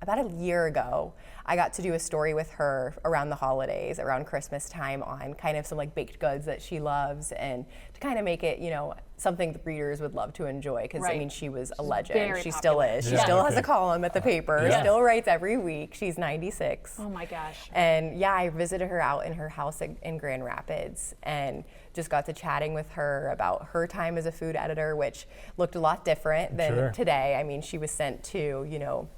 a year ago. I got to do a story with her around the holidays, around Christmas time, on kind of some like baked goods that she loves, and to kind of make it, something the readers would love to enjoy, because I mean, she was a legend. Very she popular. still is. She still has a column at the paper, still writes every week. She's 96. Oh my gosh. And I visited her out in her house in Grand Rapids, and just got to chatting with her about her time as a food editor, which looked a lot different than today. I mean, she was sent to,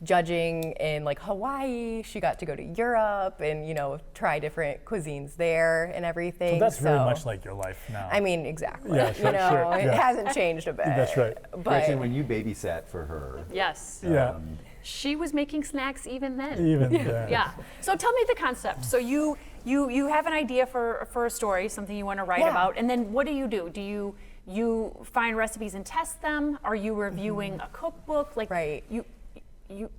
judging in like Hawaii. She got to go to Europe and try different cuisines there and everything. So that's very much like your life now. I mean, exactly. Yeah, sure, it hasn't changed a bit. That's right. But Actually, when you babysat for her, yes, she was making snacks even then. Even then. Yeah. So tell me the concept. So you have an idea for a story, something you want to write about, and then what do? Do you find recipes and test them? Are you reviewing a cookbook? Like you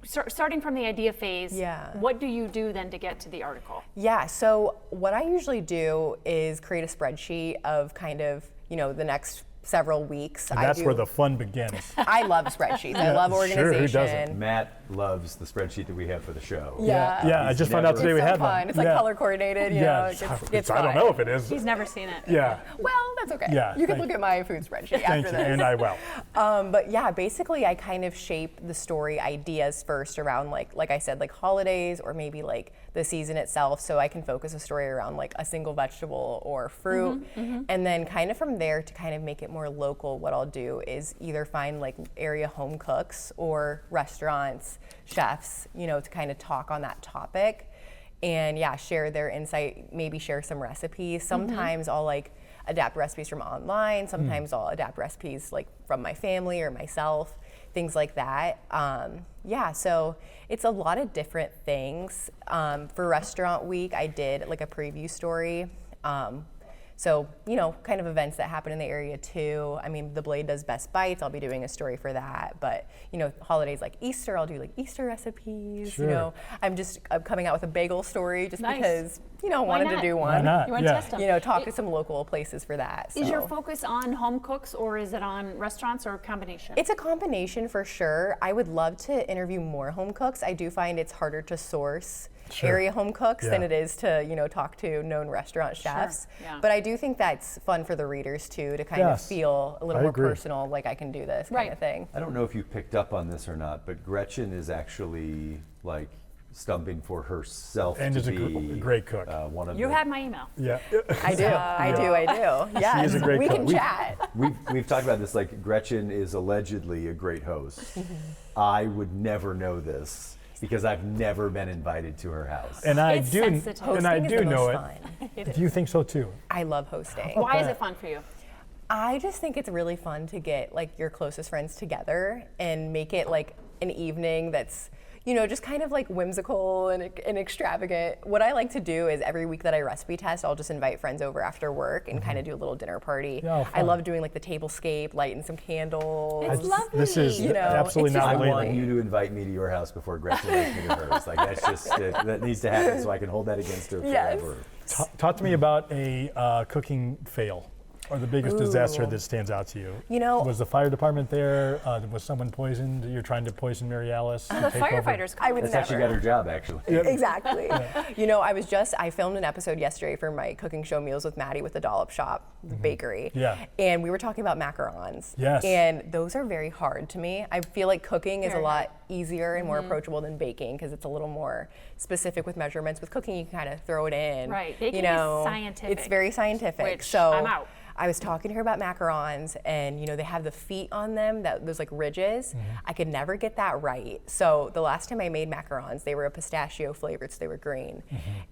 starting from the idea phase, what do you do then to get to the article? Yeah, so what I usually do is create a spreadsheet of kind of, the next several weeks. And that's where the fun begins. I love spreadsheets. I love organization. Sure, who doesn't? Matt loves the spreadsheet that we have for the show. Yeah. I just found out today we had one. It's like color coordinated, you know. It's I don't know if it is. He's never seen it. Yeah. Well, that's okay. Yeah, you can look at my food spreadsheet after this. And I will. But yeah, basically I kind of shape the story ideas first around like I said, like holidays or maybe like the season itself, so I can focus a story around like a single vegetable or fruit. And then kind of from there to kind of make it more local, what I'll do is either find like area home cooks or restaurants, chefs, you know, to kind of talk on that topic and share their insight, maybe share some recipes. Sometimes I'll like adapt recipes from online, sometimes I'll adapt recipes like from my family or myself, things like that. So it's a lot of different things. For Restaurant Week, I did like a preview story. So, you know, kind of events that happen in the area too. I mean, The Blade does Best Bites. I'll be doing a story for that. But, you know, holidays like Easter, I'll do like Easter recipes. Sure. You know, I'm coming out with a bagel story just Nice. because, you know, wanted to do one. Why not? You want to test them. You know, talk to some local places for that. Is your so. focus on home cooks or is it on restaurants or a combination? It's a combination for sure. I would love to interview more home cooks. I do find it's harder to source area home cooks than it is to, you know, talk to known restaurant chefs. But I do think that's fun for the readers too, to kind of feel a little more personal, like I can do this kind of thing. I don't know if you picked up on this or not, but Gretchen is actually like stumping for herself and to is a great cook. One of you had my email. Yeah. I do. I do. Yes. She is a great we cook. can chat. We've talked about this, like Gretchen is allegedly a great host. I would never know this because I've never been invited to her house. And I It's do sensitive. and I do know Fun. it. Do you think so too? I love hosting. Why is it fun for you? I just think it's really fun to get like your closest friends together and make it like an evening that's, you know, just kind of like whimsical and extravagant. What I like to do is every week that I recipe test, I'll just invite friends over after work and kind of do a little dinner party. I love doing like the tablescape, lighting some candles. It's lovely. This is absolutely not I related. want you to invite me to your house before Gretchen invites me to hers. Like that's just that needs to happen so I can hold that against her forever. Talk to me about a cooking fail. Or the biggest disaster that stands out to you? You know, was the fire department there? Was someone poisoned? You're trying to poison Mary Alice? The firefighters. I would That's never. actually got her job, actually. Exactly. You know, I filmed an episode yesterday for my cooking show Meals with Maddie with the Dollop Shop, the bakery. And we were talking about macarons. Yes. And those are very hard to me. I feel like cooking is a lot easier and more approachable than baking because it's a little more specific with measurements. With cooking, you can kind of throw it in. Right. Baking you know, is scientific. It's very scientific. Which so I'm out. I was talking to her about macarons, and you know they have the feet on them, those like ridges. I could never get that right. So the last time I made macarons, they were a pistachio flavored, so they were green,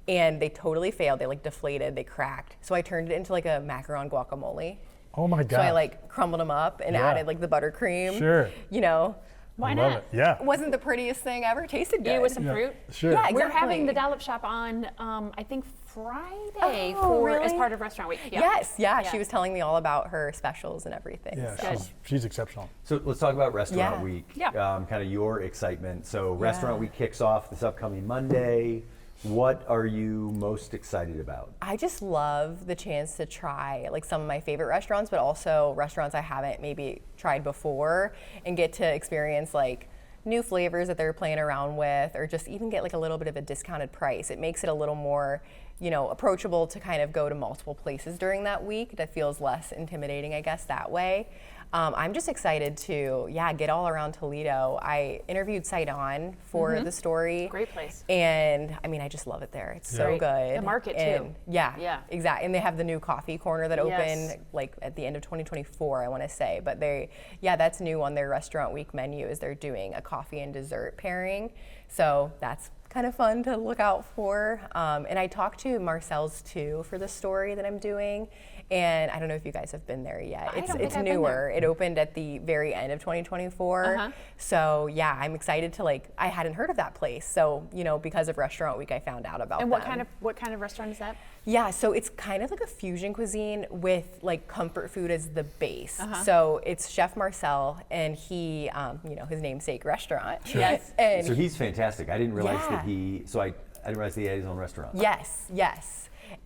and they totally failed. They like deflated, they cracked. So I turned it into like a macaron guacamole. Oh my God! So I like crumbled them up and added like the buttercream. Sure. You know. Why Love not? it. Yeah. It wasn't the prettiest thing ever. Tasted good. Eat with some fruit. Sure. Yeah, exactly. We're having the Dollop Shop on, I think Friday as part of Restaurant Week. Yes, she was telling me all about her specials and everything. Yeah, so. she's exceptional. So let's talk about Restaurant Week. Yeah. Kind of your excitement. So Restaurant Week kicks off this upcoming Monday. What are you most excited about? I just love the chance to try like some of my favorite restaurants, but also restaurants I haven't maybe tried before and get to experience like new flavors that they're playing around with, or just even get like a little bit of a discounted price. It makes it a little more, you know, approachable to kind of go to multiple places during that week. That feels less intimidating, I guess, that way. I'm just excited to, get all around Toledo. I interviewed Sight On for the story. Great place. And I mean, I just love it there. It's so good. The market and, too. Yeah, exactly. And they have the new coffee corner that opened like at the end of 2024, I want to say. But that's new on their Restaurant Week menu, is they're doing a coffee and dessert pairing. So that's kind of fun to look out for. And I talked to Marcel's too for the story that I'm doing. And I don't know if you guys have been there yet. It's newer. It opened at the very end of 2024. So I'm excited to I hadn't heard of that place. So, you know, because of Restaurant Week, I found out about And them. what kind of restaurant is that? Yeah, so it's kind of like a fusion cuisine with like comfort food as the base. So it's Chef Marcel, and he, you know, his namesake restaurant. Yes. And so he's fantastic. I didn't realize that I didn't realize he had his own restaurant. Yes.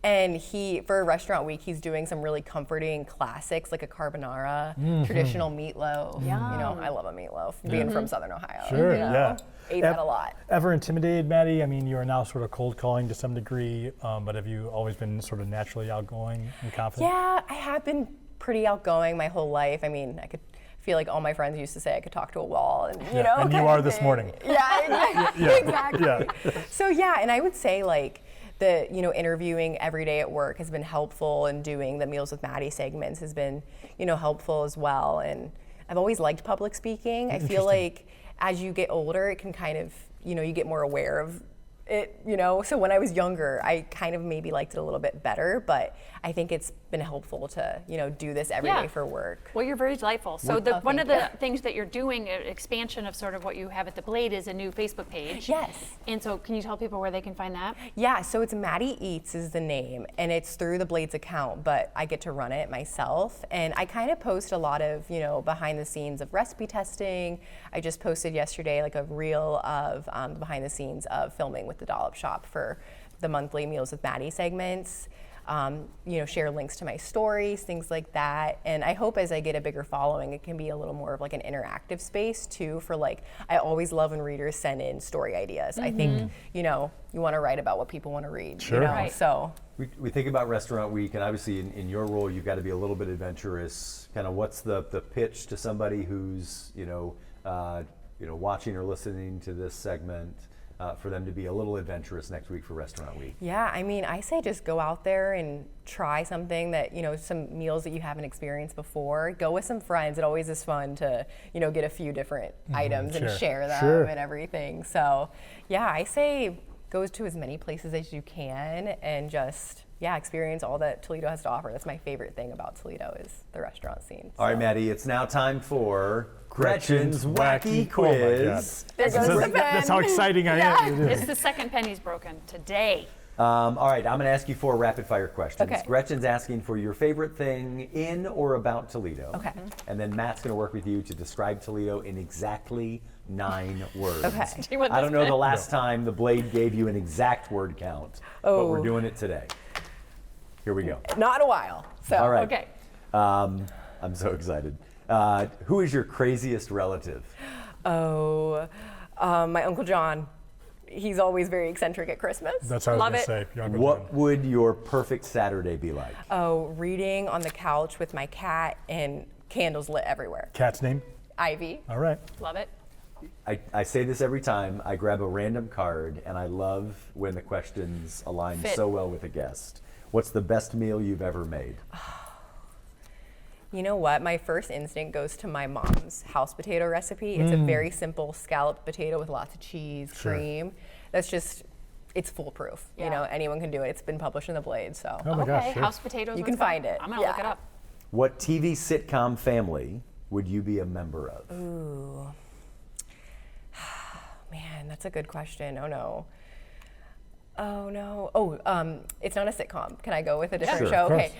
And for a restaurant week, he's doing some really comforting classics like a carbonara, traditional meatloaf. You know, I love a meatloaf, being from Southern Ohio. Sure, you know? yeah. Ate that a lot. Ever intimidated, Maddie? I mean, you are now sort of cold calling to some degree, but have you always been sort of naturally outgoing and confident? Yeah, I have been pretty outgoing my whole life. I mean, I feel like all my friends used to say I could talk to a wall, and you know. And you are this morning. Yeah, exactly. Yeah. So yeah, and I would say like interviewing every day at work has been helpful, and doing the Meals with Maddie segments has been, helpful as well. And I've always liked public speaking. I feel like as you get older, it can kind of, you get more aware of it, So when I was younger, I kind of maybe liked it a little bit better, but I think it's been helpful to, do this every day for work. Well, you're very delightful. So one of the things that you're doing, an expansion of sort of what you have at the Blade, is a new Facebook page. Yes. And so can you tell people where they can find that? Yeah, so it's Maddie Eats is the name, and it's through the Blade's account, but I get to run it myself. And I kind of post a lot of, behind the scenes of recipe testing. I just posted yesterday like a reel of behind the scenes of filming with the Dollop Shop for the monthly Meals with Maddie segments. Share links to my stories, things like that. And I hope as I get a bigger following, it can be a little more of like an interactive space too, for like, I always love when readers send in story ideas. I think, you want to write about what people want to read, Sure. So. We think about Restaurant Week, and obviously in your role, you've got to be a little bit adventurous. Kind of what's the pitch to somebody who's, watching or listening to this segment, for them to be a little adventurous next week for Restaurant Week? Yeah, I mean, I say just go out there and try something that, some meals that you haven't experienced before. Go with some friends. It always is fun to, get a few different items and share them and everything. So, yeah, I say go to as many places as you can and just, experience all that Toledo has to offer. That's my favorite thing about Toledo is the restaurant scene. All right, Maddie, it's now time for Gretchen's Wacky Quiz. There goes the pen. That's how exciting I am. It's the second penny's broken today. All right, I'm going to ask you 4 rapid fire questions. Okay. Gretchen's asking for your favorite thing in or about Toledo. Okay. And then Matt's going to work with you to describe Toledo in exactly 9 words. Okay. Do you want I this don't know the pen? last time the Blade gave you an exact word count, but we're doing it today. Here we go. Not in a while. So. All right. Okay. I'm so excited. Who is your craziest relative? My Uncle John. He's always very eccentric at Christmas. That's what I was going to say. What would your perfect Saturday be like? Reading on the couch with my cat and candles lit everywhere. Cat's name? Ivy. All right. Love it. I say this every time. I grab a random card, and I love when the questions align so well with a guest. What's the best meal you've ever made? You know what? My first instinct goes to my mom's house potato recipe. It's a very simple scalloped potato with lots of cheese, cream. That's just, it's foolproof. Yeah. Anyone can do it. It's been published in the Blade, so. Oh my gosh, sure. House potatoes. You can find it. I'm gonna look it up. What TV sitcom family would you be a member of? Ooh. Man, that's a good question. Oh no. It's not a sitcom. Can I go with a different show? Okay.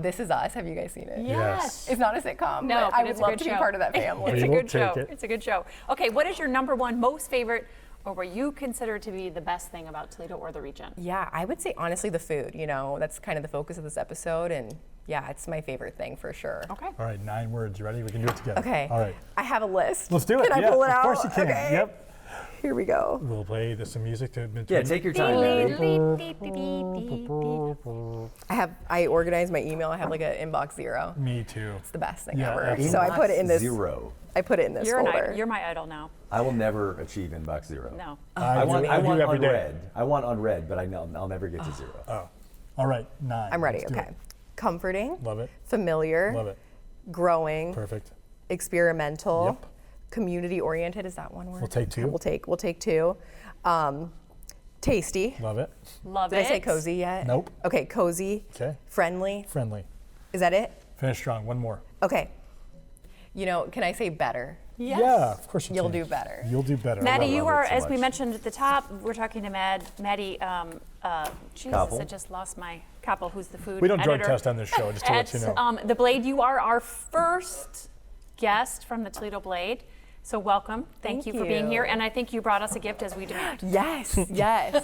This Is Us. Have you guys seen it? Yes. It's not a sitcom. No, but I but would it's a love good to be show. part of that family. It's a We'll good show. take it. It's a good show. Okay, what is your number one most favorite, or what you consider to be the best thing about Toledo or the region? Yeah, I would say honestly the food. That's kind of the focus of this episode, and yeah, it's my favorite thing for sure. Okay. All right, 9 words. You ready? We can do it together. Okay. All right. I have a list. Let's do it. Can I pull it out? Of course you can. Okay. Yep. Here we go. We'll play some music to. Yeah, take your time, Maddie. I organize my email. I have like an inbox 0. Me too. It's the best thing Yeah, ever. absolutely. So I put it in this. 0. I put it in this folder. You're my idol now. I will never achieve inbox 0. No. I want every day. unread. I want unread, but I'll never get to 0. Oh. All right, 9. I'm ready. Let's do Okay. it. Comforting. Love it. Familiar. Love it. Growing. Perfect. Experimental. Yep. Community oriented. Is that one word? We'll take 2. We'll take 2. Tasty. Love it. Love Did it. I say cozy yet? Nope. Okay, cozy. Okay. Friendly. Friendly. Is that it? Finish strong. 1 more. Okay. Can I say better? Yes. Yeah, of course you You'll can. do better. You'll do better. Maddie, you are, it so as we much. mentioned at the top, we're talking to Maddie, Jesus, Coppel. I just lost my Coppel, who's the food We don't editor drug test on this show, just to let you know. The Blade, you are our first guest from the Toledo Blade So welcome. Thank you for being here. And I think you brought us a gift as we demand. Yes, yes.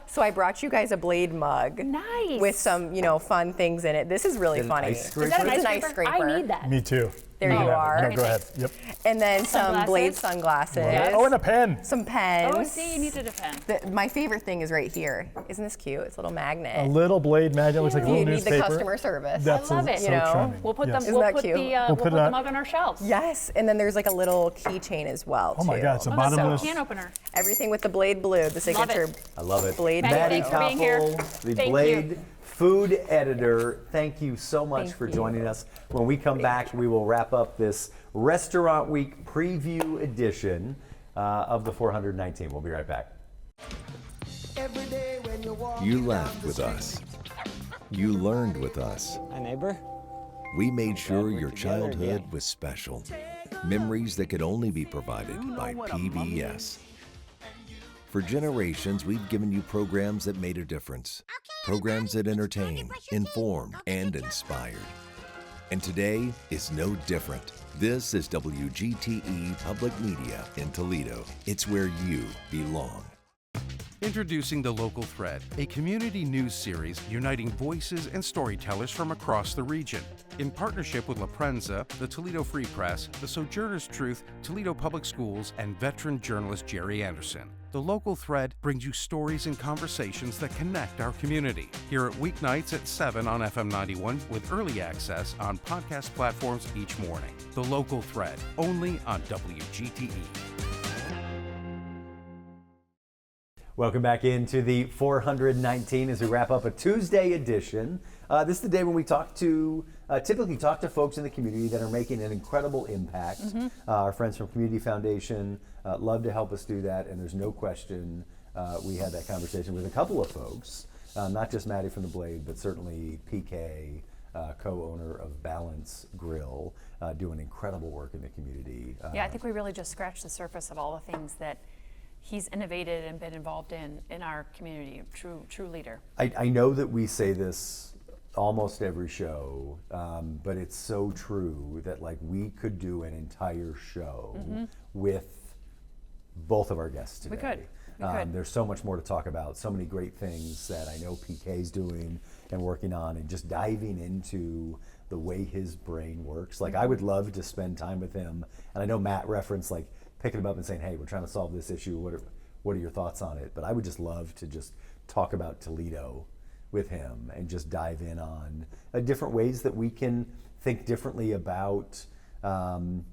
So I brought you guys a Blade mug. Nice. With some, fun things in it. This is really funny. Ice scraper? Is that an ice scraper? I need that. Me too. There you are. No, go ahead. Yep. And then some Sunglasses. Blade sunglasses. Yes. Oh, and a pen. Some pens. Oh, see, you needed a pen. My favorite thing is right here. Isn't this cute? It's a little magnet. A little Blade magnet looks like a You little need newspaper. the customer service. That's I love it. So charming. We'll put Yes. them. Isn't We'll that put cute? we'll put the mug on our shelves. Yes, and then there's like a little keychain as well. Oh my too. God, it's a That's bottomless. a can opener. Everything with the Blade blue, the signature I love it. Blade Maddie, blue. thanks for being here. Coppel, the Thank Blade you. food editor. Thank you so much Thank for you. joining us. When we come back, we will wrap up this Restaurant Week preview edition of the 419. We'll be right back. You laughed with us. You learned with us. Hi, neighbor. We made sure your childhood was special. Memories that could only be provided by PBS. For generations, we've given you programs that made a difference. Programs that entertained, informed, and inspired. And today is no different. This is WGTE Public Media in Toledo. It's where you belong. Introducing The Local Thread, a community news series uniting voices and storytellers from across the region. In partnership with La Prensa, the Toledo Free Press, the Sojourner's Truth, Toledo Public Schools, and veteran journalist Jerry Anderson. The Local Thread brings you stories and conversations that connect our community. Hear it weeknights at 7 on FM 91 with early access on podcast platforms each morning. The Local Thread, only on WGTE. Welcome back into the 419 as we wrap up a Tuesday edition. This is the day when we typically talk to folks in the community that are making an incredible impact. Our friends from Community Foundation love to help us do that, and there's no question we had that conversation with a couple of folks, not just Maddie from the Blade, but certainly PK, co-owner of Balance Grill, doing incredible work in the community. Yeah, I think we really just scratched the surface of all the things that he's innovated and been involved in our community. True leader. I know that we say this almost every show, but it's so true that we could do an entire show with both of our guests today. We could. There's so much more to talk about, so many great things that I know PK's doing and working on, and just diving into the way his brain works. I would love to spend time with him, and I know Matt referenced picking him up and saying, hey, we're trying to solve this issue, what are your thoughts on it? But I would just love to just talk about Toledo with him and just dive in on different ways that we can think differently about, I'm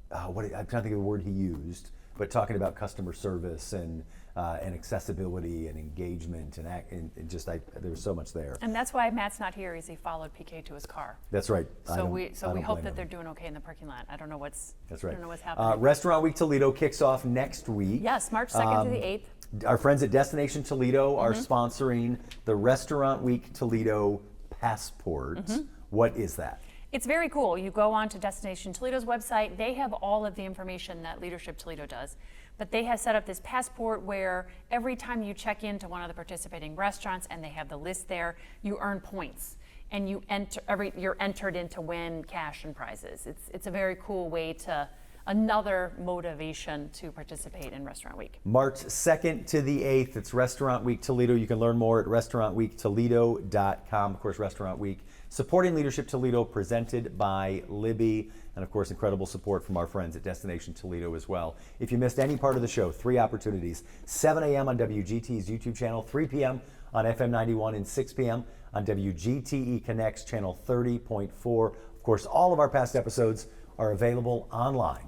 trying to think of the word he used, but talking about customer service and accessibility and engagement and just there's so much there. And that's why Matt's not here, is he followed PK to his car. That's right. So we hope that they're doing okay in the parking lot. I don't know what's happening. Restaurant Week Toledo kicks off next week. Yes, March 2nd to the 8th. Our friends at Destination Toledo are sponsoring the Restaurant Week Toledo Passport. What is that? It's very cool. You go on to Destination Toledo's website. They have all of the information that Leadership Toledo does. But they have set up this passport where every time you check into one of the participating restaurants, and they have the list there, you earn points. And you're entered in to win cash and prizes. It's a very cool way another motivation to participate in Restaurant Week. March 2nd to the 8th, it's Restaurant Week Toledo. You can learn more at restaurantweektoledo.com. Of course, Restaurant Week supporting Leadership Toledo, presented by Libby, and of course, incredible support from our friends at Destination Toledo as well. If you missed any part of the show, 3 opportunities: 7 a.m. on WGTE's YouTube channel, 3 p.m. on FM 91, and 6 p.m. on WGTE Connect's channel 30.4. Of course, all of our past episodes are available online.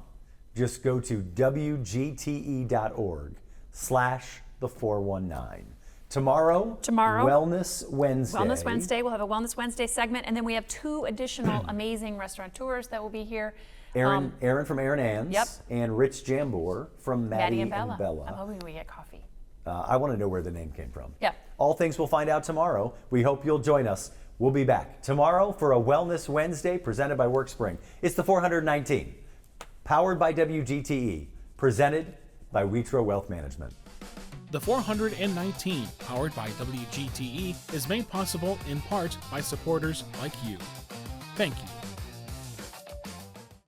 Just go to wgte.org/the419. Tomorrow, Wellness Wednesday. Wellness Wednesday. We'll have a Wellness Wednesday segment, and then we have 2 additional amazing restaurateurs that will be here. Aaron from Aaron Ann's, yep, and Rich Jambor from Maddie and Bella. I'm hoping we get coffee. I want to know where the name came from. Yeah. All things we'll find out tomorrow. We hope you'll join us. We'll be back tomorrow for a Wellness Wednesday presented by WorkSpring. It's the 419, powered by WGTE, presented by Witro Wealth Management. The 419, powered by WGTE, is made possible in part by supporters like you. Thank you.